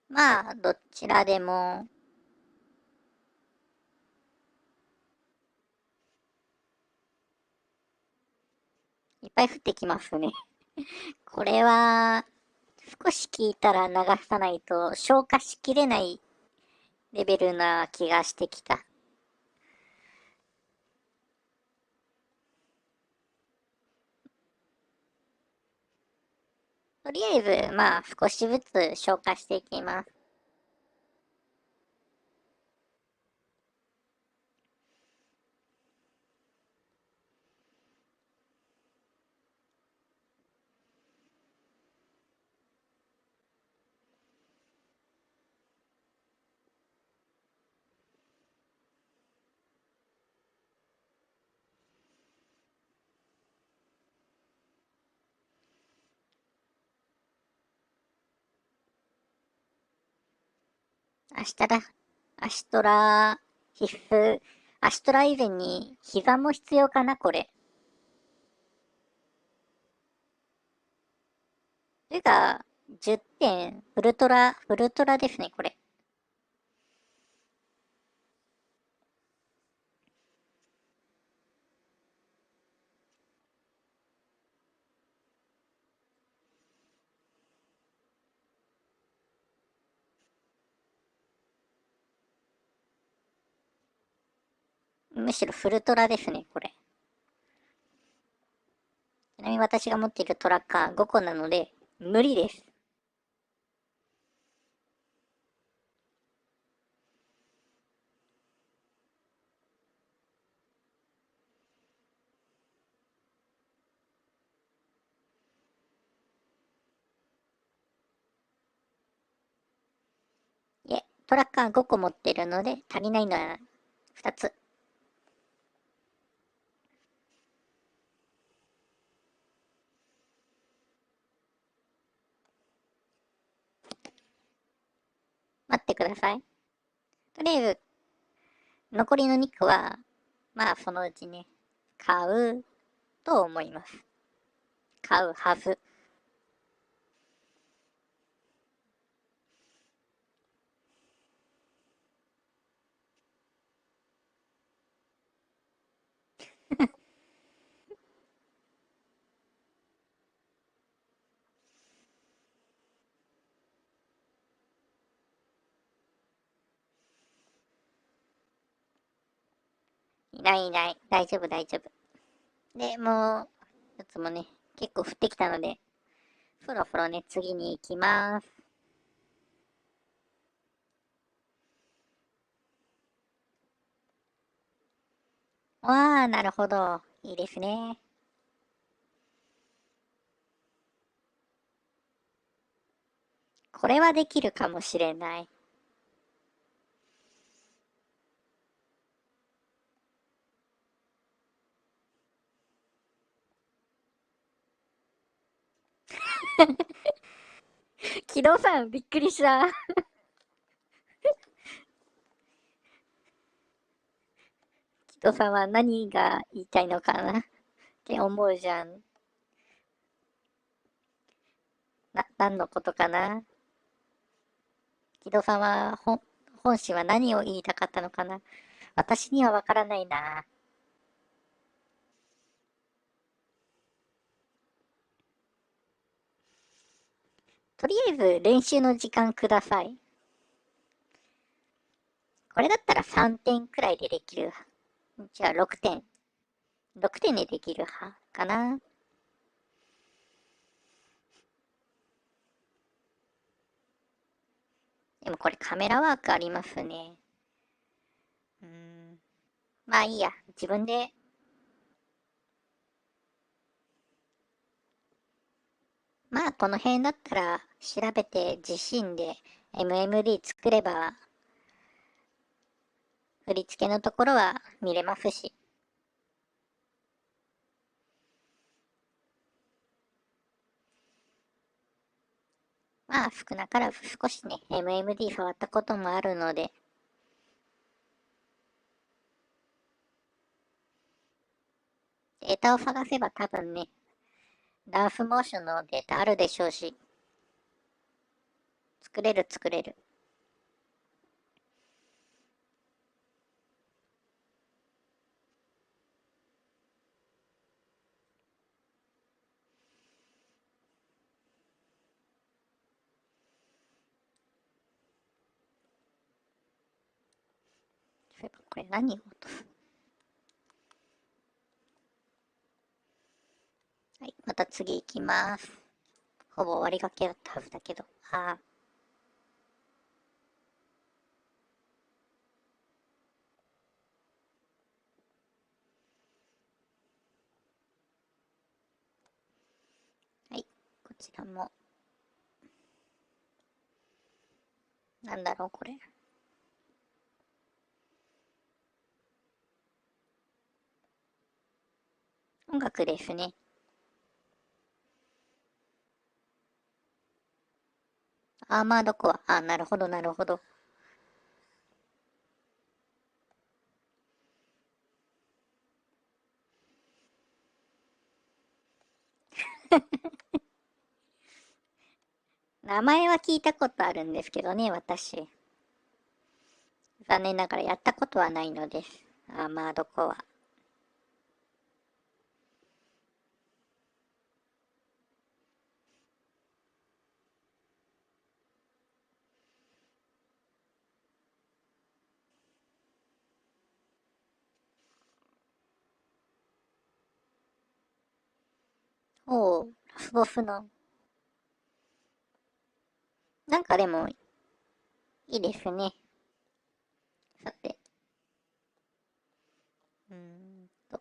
まあ、どちらでも。いっぱい降ってきますね。これは、少し聞いたら流さないと消化しきれないレベルな気がしてきた。とりあえず、まあ、少しずつ消化していきます。明日だ。アシトラ必須。アシトラ以前に膝も必要かな、これ。それが、10点、ウルトラですね、これ。むしろフルトラですね、これ。ちなみに私が持っているトラッカー5個なので、無理です。いえ、トラッカー5個持ってるので、足りないのは2つ。待ってください。とりあえず、残りの2個は、まあそのうちね、買うと思います。買うはず。いないいない。大丈夫大丈夫。で、もう、やつもね、結構降ってきたので、そろそろね、次に行きます。わあ、なるほど。いいですね。これはできるかもしれない。木戸さん、びっくりした。木戸さんは何が言いたいのかなって思うじゃん。何のことかな。木戸さんは、本心は何を言いたかったのかな。私にはわからないな。とりあえず練習の時間ください。これだったら3点くらいでできる。じゃあ6点。6点でできる派かな。でもこれカメラワークありますね。まあいいや。自分で。まあこの辺だったら調べて自身で MMD 作れば振り付けのところは見れますし。まあ少なからず少しね、MMD 触ったこともあるので、データを探せば多分ね、ダンスモーションのデータあるでしょうし、作れる作れる。そういえばこれ何を落とす。はい、また次行きます。ほぼ終わりがけだったはずだけど。はい、こちらも。なんだろうこれ。音楽ですね。アーマードコア。なるほどなるほど。名前は聞いたことあるんですけどね、私。残念ながらやったことはないのです。アーマードコア。おう、ラスボスの。なんかでも、いいですね。さて。うーんと。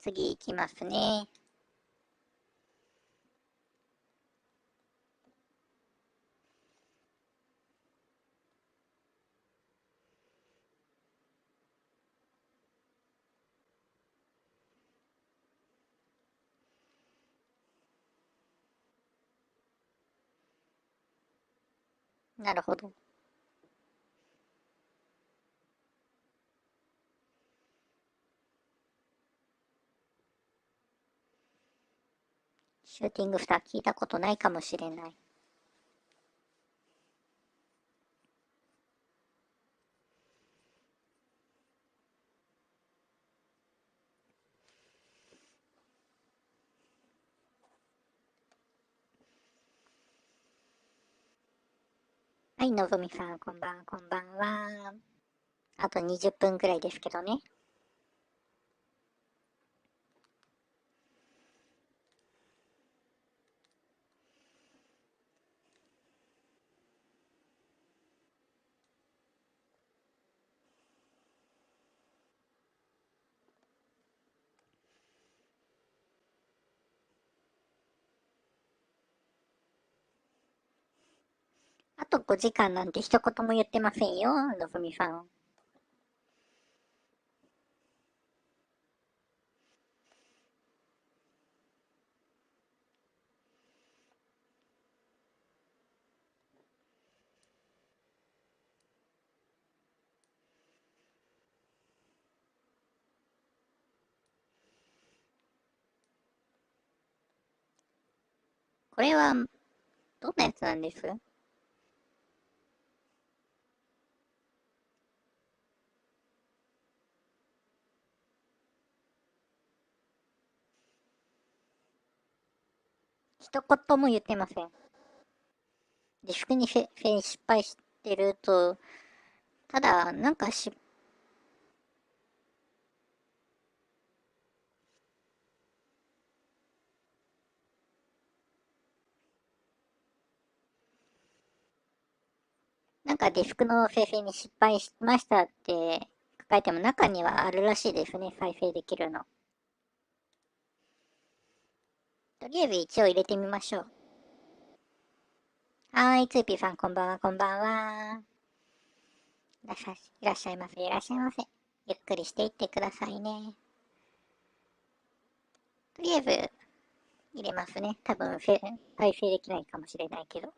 次行きますね。なるほど。シューティングスター聞いたことないかもしれない。はい、のぞみさん、こんばんは。あと20分くらいですけどね。あと5時間なんて一言も言ってませんよ、のぞみさん。これは、どんなやつなんです？一言も言ってません。自粛に失敗してると、ただ、なんかディスクの生成に失敗しましたって書いても中にはあるらしいですね、再生できるの。とりあえず一応入れてみましょう。はーい、ツーピーさんこんばんは。いらっしゃいませ。ゆっくりしていってくださいね。とりあえず入れますね。多分再生できないかもしれないけど。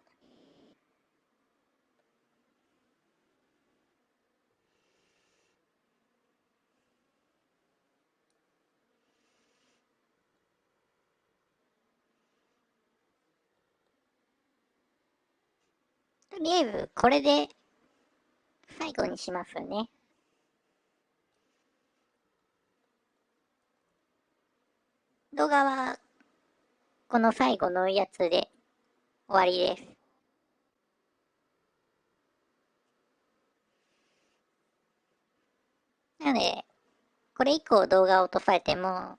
とりあえずこれで最後にしますね。動画はこの最後のやつで終わりです。なので、これ以降動画を落とされても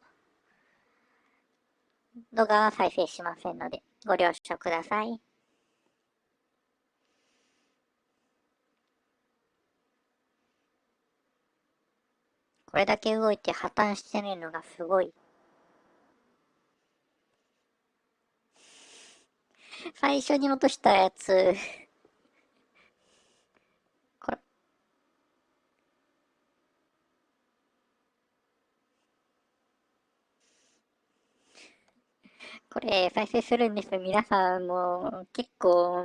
動画は再生しませんのでご了承ください。これだけ動いて破綻してないのがすごい。最初に落としたやつこれ、これ再生するんですよ。皆さんも結構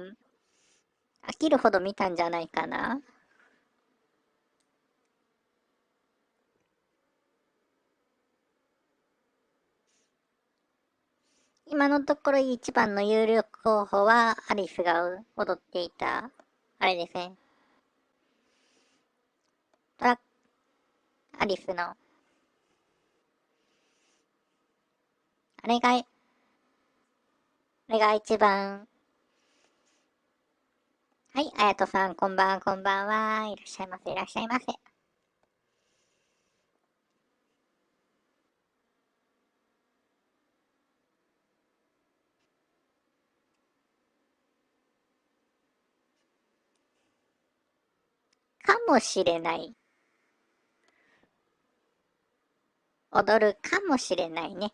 飽きるほど見たんじゃないかな。今のところ一番の有力候補はアリスが踊っていた、あれですね。トラアリスの、あれが、あれが一番、はい、あやとさん、こんばんは。いらっしゃいませ。かもしれない。踊るかもしれないね。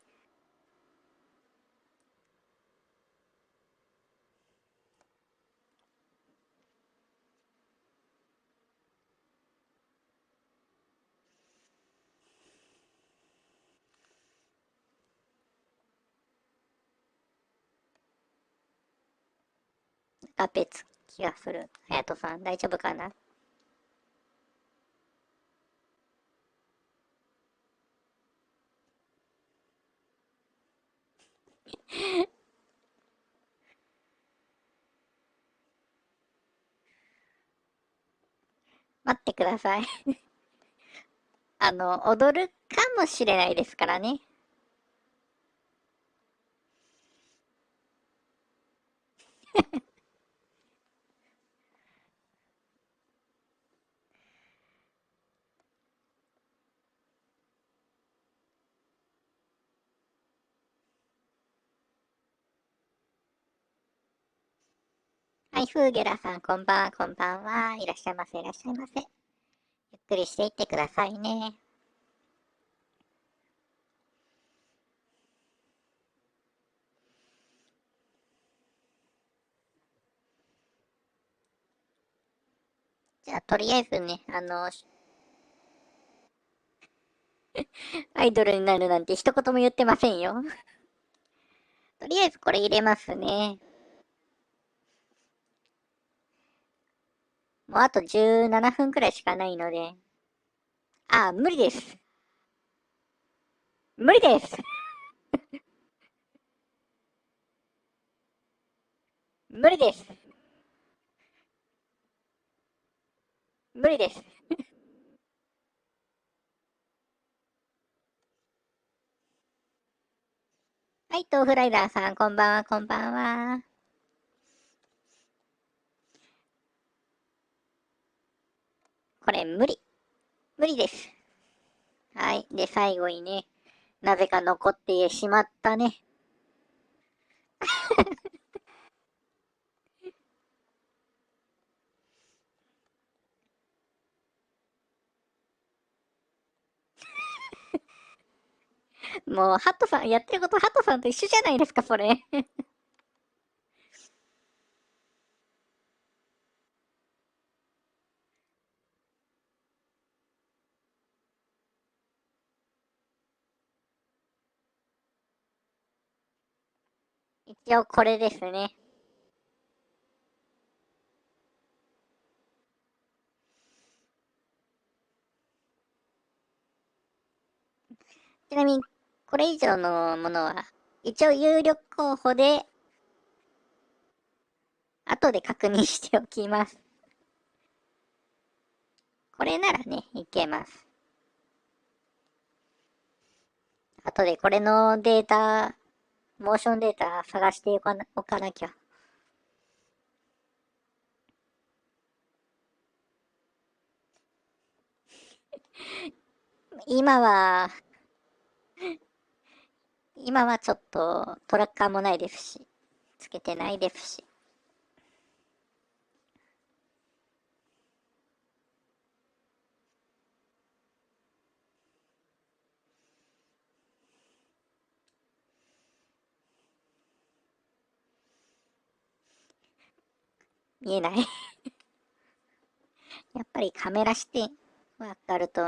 が別気がする。隼人さん、大丈夫かな？待ってください。踊るかもしれないですからね。はい、フーゲラさん、こんばんは、こんばんは。いらっしゃいませ、いらっしゃいませ。ゆっくりしていってくださいね。じゃあ、とりあえずね、アイドルになるなんて一言も言ってませんよ。とりあえずこれ入れますね。もうあと17分くらいしかないので。無理です。無理です。無理です。無理です。はい、豆腐ライダーさん、こんばんは、こんばんは。これ無理。無理です。はい。で、最後にね、なぜか残ってしまったね。もう、ハットさん、やってることハットさんと一緒じゃないですか、それ。一応これですね。ちなみに、これ以上のものは、一応有力候補で、後で確認しておきます。これならね、いけます。後でこれのデータ、モーションデータ探しておかなきゃ。今は、今はちょっとトラッカーもないですし、つけてないですし。見えない。やっぱりカメラ視点わかると、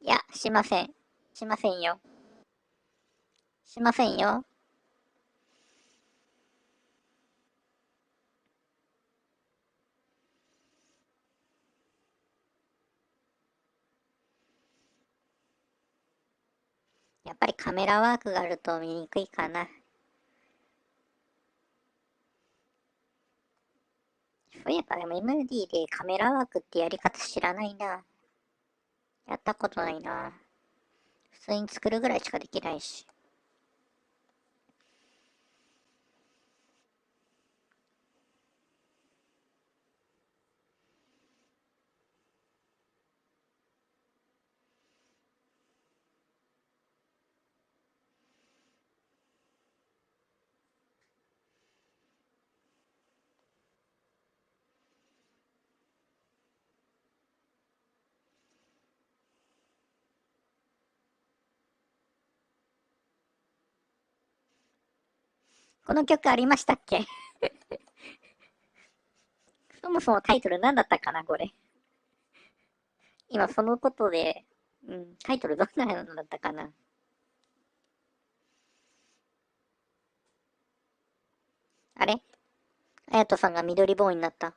いや、しません。しませんよ。しませんよ。やっぱりカメラワークがあると見にくいかな。そういえばでも MD でカメラワークってやり方知らないな。やったことないな。普通に作るぐらいしかできないし。この曲ありましたっけ？そもそもタイトル何だったかな、これ。今そのことで、タイトルどんなのだったかな。あれあやとさんが緑ボーンになった。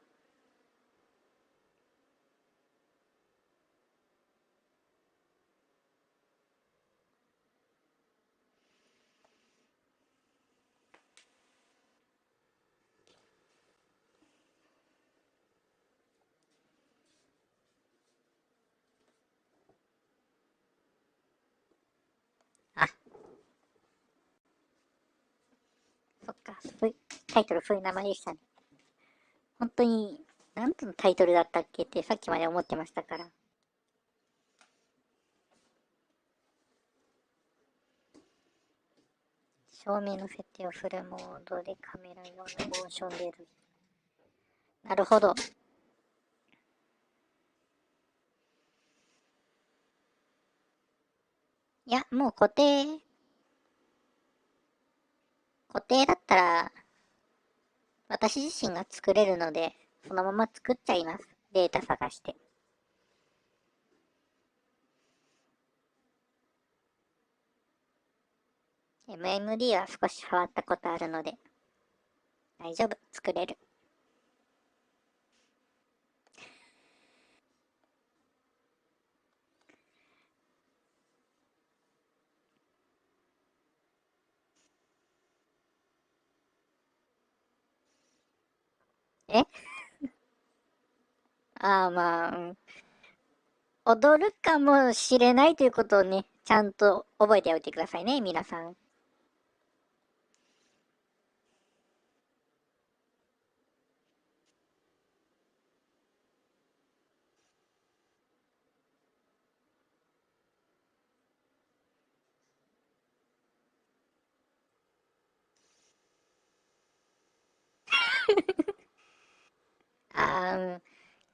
あ、そっか、タイトルそういう名前でしたね。本当に、なんてのタイトルだったっけってさっきまで思ってましたから。照明の設定をフルモードでカメラ用のモーションでる。なるほど。いや、もう固定だったら、私自身が作れるので、そのまま作っちゃいます。データ探して。MMD は少し触ったことあるので、大丈夫、作れる。えまあ、踊るかもしれないということをね、ちゃんと覚えておいてくださいね、皆さん。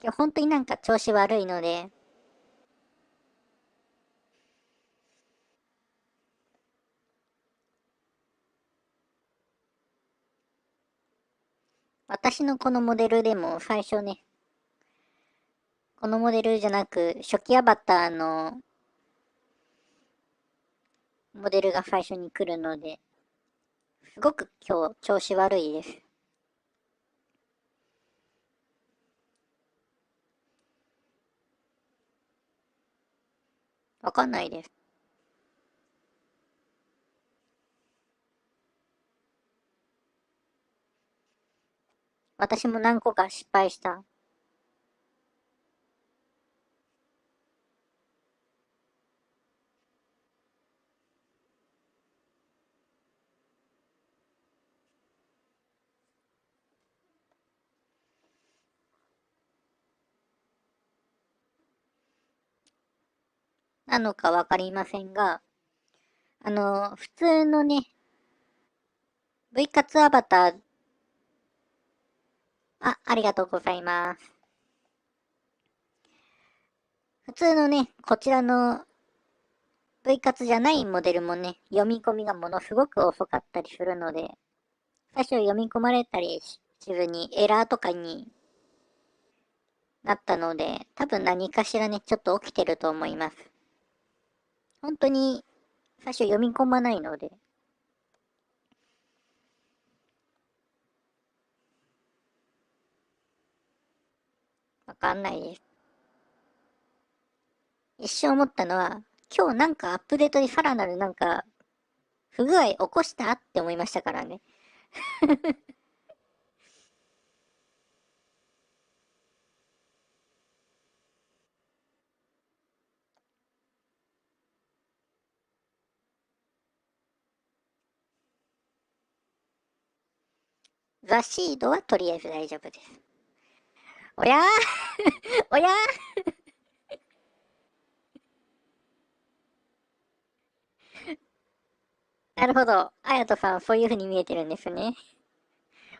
今日本当になんか調子悪いので、私のこのモデルでも最初ね、このモデルじゃなく、初期アバターのモデルが最初に来るので、すごく今日調子悪いです。わかんないです。私も何個か失敗した。なのかわかりませんが、普通のね、V 活アバター、ありがとうございます。普通のね、こちらの V 活じゃないモデルもね、読み込みがものすごく遅かったりするので、最初読み込まれたりしずにエラーとかになったので、多分何かしらね、ちょっと起きてると思います。本当に最初読み込まないので、わかんないです。一瞬思ったのは、今日なんかアップデートでさらなるなんか不具合起こしたって思いましたからね。ザシードはとりあえず大丈夫です。おやーおやーなるほど。あやとさん、そういう風に見えてるんですね。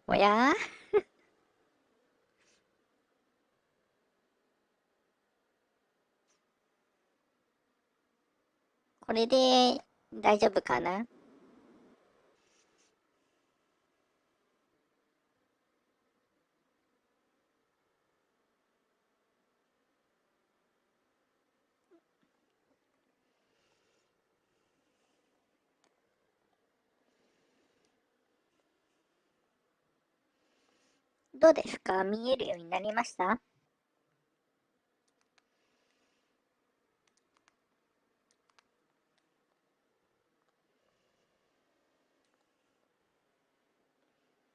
おやーこれで大丈夫かな？どうですか？見えるようになりました？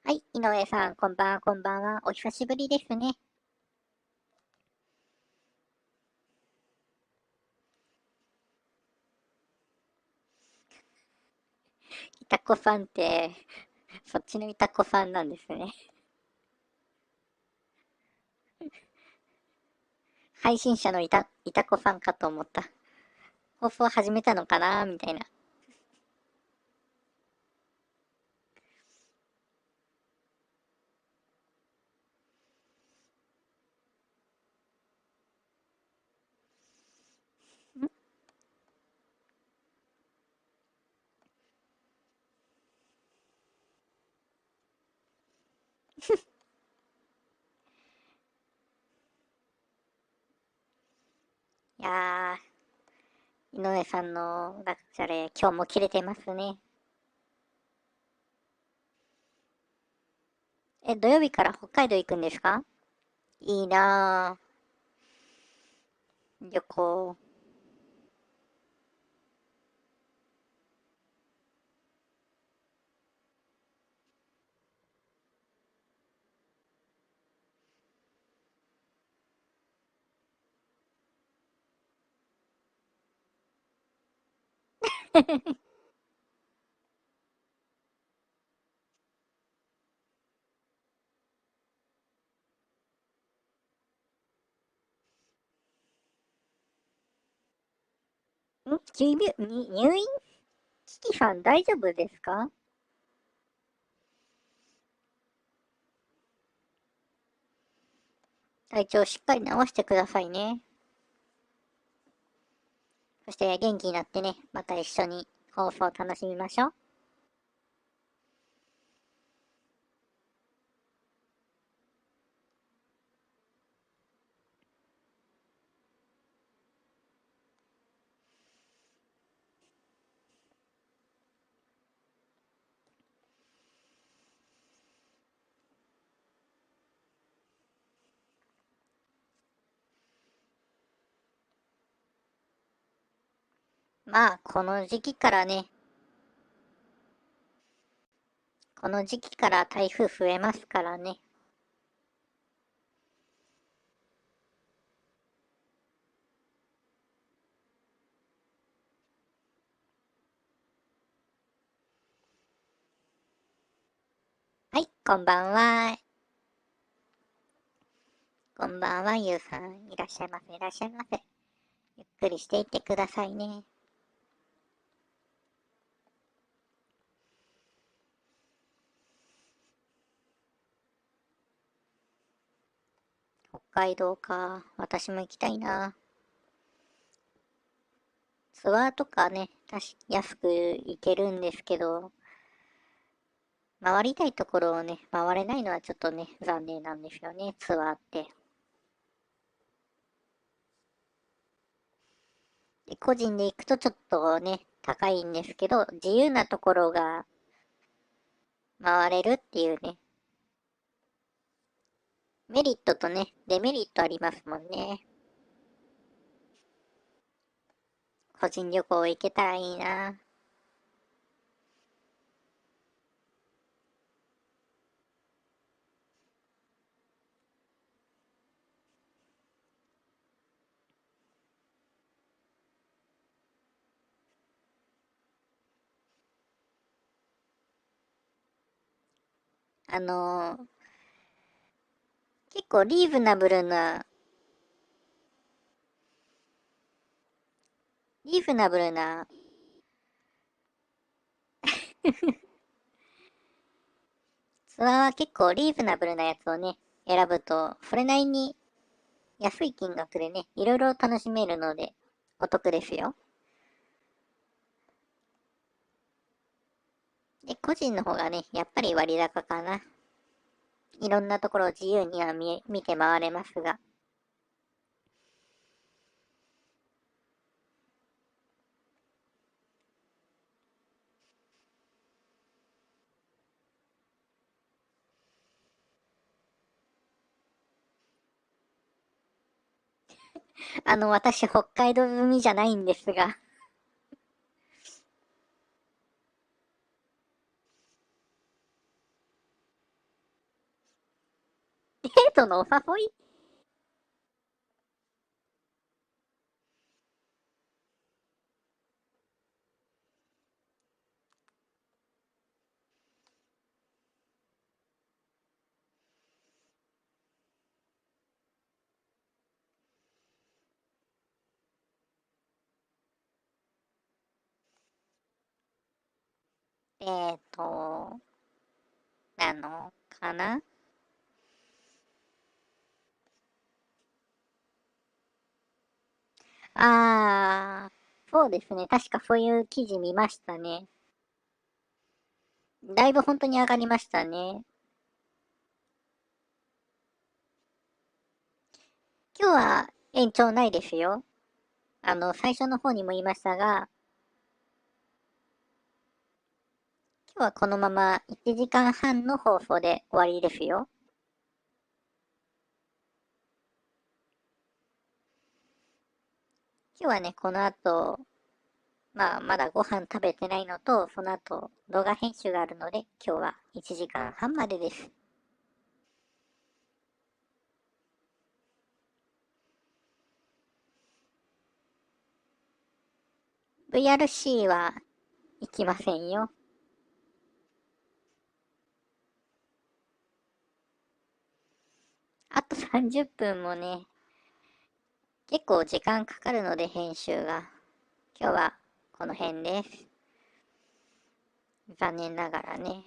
はい、井上さん、こんばんは、こんばんは。お久しぶりですね。いたこさんって、そっちのいたこさんなんですね。配信者のいたこさんかと思った。放送始めたのかなみたいな。いやー、井上さんのダジャレ、今日も切れてますね。土曜日から北海道行くんですか？いいなぁ、旅行。入院？キキさん大丈夫ですか？体調しっかり治してくださいね。そして元気になってね、また一緒に放送を楽しみましょう。まあ、この時期から台風増えますからね。はい、こんばんは。こんばんは、ゆうさん。いらっしゃいませ、いらっしゃいませ。ゆっくりしていってくださいね。北海道か。私も行きたいな。ツアーとかね、安く行けるんですけど、回りたいところをね、回れないのはちょっとね、残念なんですよね、ツアーって。で、個人で行くとちょっとね、高いんですけど、自由なところが回れるっていうね、メリットとね、デメリットありますもんね。個人旅行行けたらいいな。あのー結構リーズナブルな、ツアーは結構リーズナブルなやつをね、選ぶと、それなりに安い金額でね、いろいろ楽しめるので、お得ですよ。で、個人の方がね、やっぱり割高かな。いろんなところを自由には見て回れますが。私、北海道済みじゃないんですが。デートのお誘い？デート、なのかな？そうですね。確かそういう記事見ましたね。だいぶ本当に上がりましたね。今日は延長ないですよ。最初の方にも言いましたが、今日はこのまま1時間半の放送で終わりですよ。今日はね、この後、まだご飯食べてないのと、その後、動画編集があるので、今日は1時間半までです。VRC は行きませんよ。あと30分もね、結構時間かかるので編集が。今日はこの辺です。残念ながらね。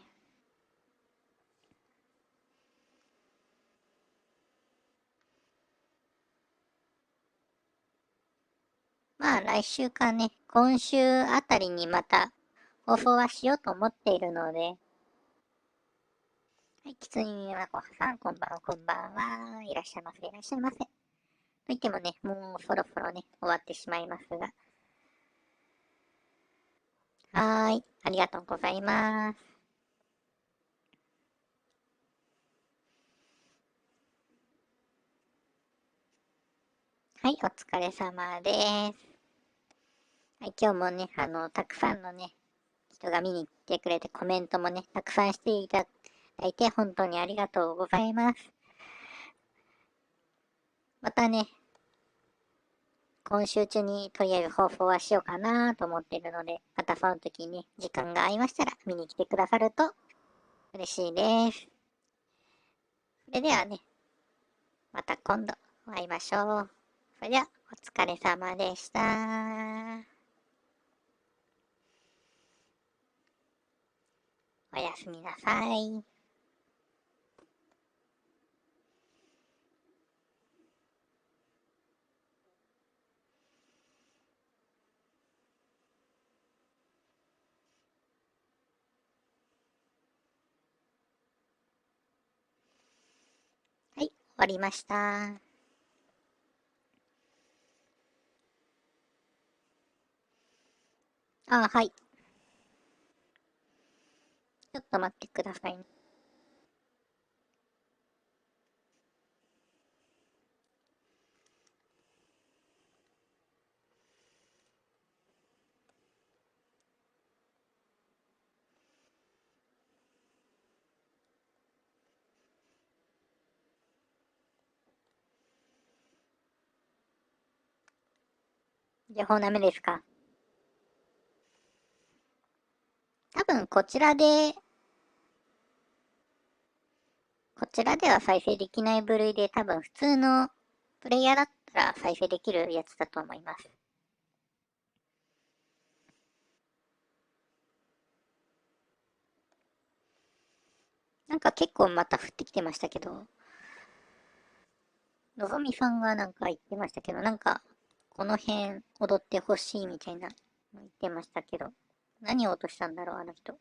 来週かね、今週あたりにまた放送はしようと思っているので、はい、きつねみまこさん、こんばんは、こんばんは。いらっしゃいませ、いらっしゃいませ。と言ってもね、もうそろそろね、終わってしまいますが。ありがとうございます。はい、お疲れ様です。はい、今日もね、たくさんのね、人が見に来てくれて、コメントもね、たくさんしていただいて、本当にありがとうございます。またね、今週中にとりあえず放送はしようかなと思っているので、またその時に時間が合いましたら見に来てくださると嬉しいです。それではね、また今度お会いましょう。それではお疲れ様でした。おやすみなさい。はい、終わりました。はい。ちょっと待ってくださいね。情報ダメですか？多分こちらでは再生できない部類で多分普通のプレイヤーだったら再生できるやつだと思います。なんか結構また降ってきてましたけど、のぞみさんがなんか言ってましたけど、なんかこの辺踊ってほしいみたいなの言ってましたけど、何を落としたんだろう、あの人。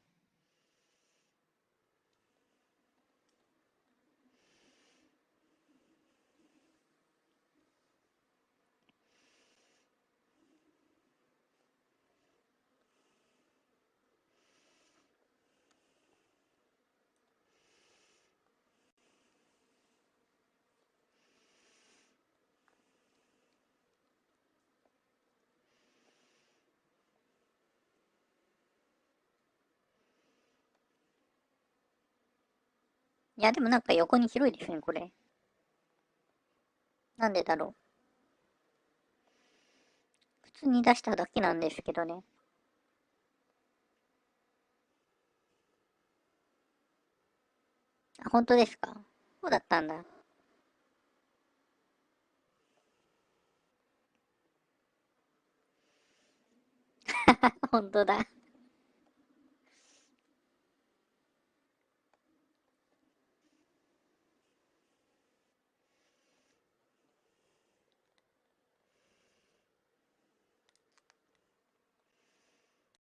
いや、でもなんか横に広いですね、これ。なんでだろう。普通に出しただけなんですけどね。あ、本当ですか？そうだったんだ。本当だ。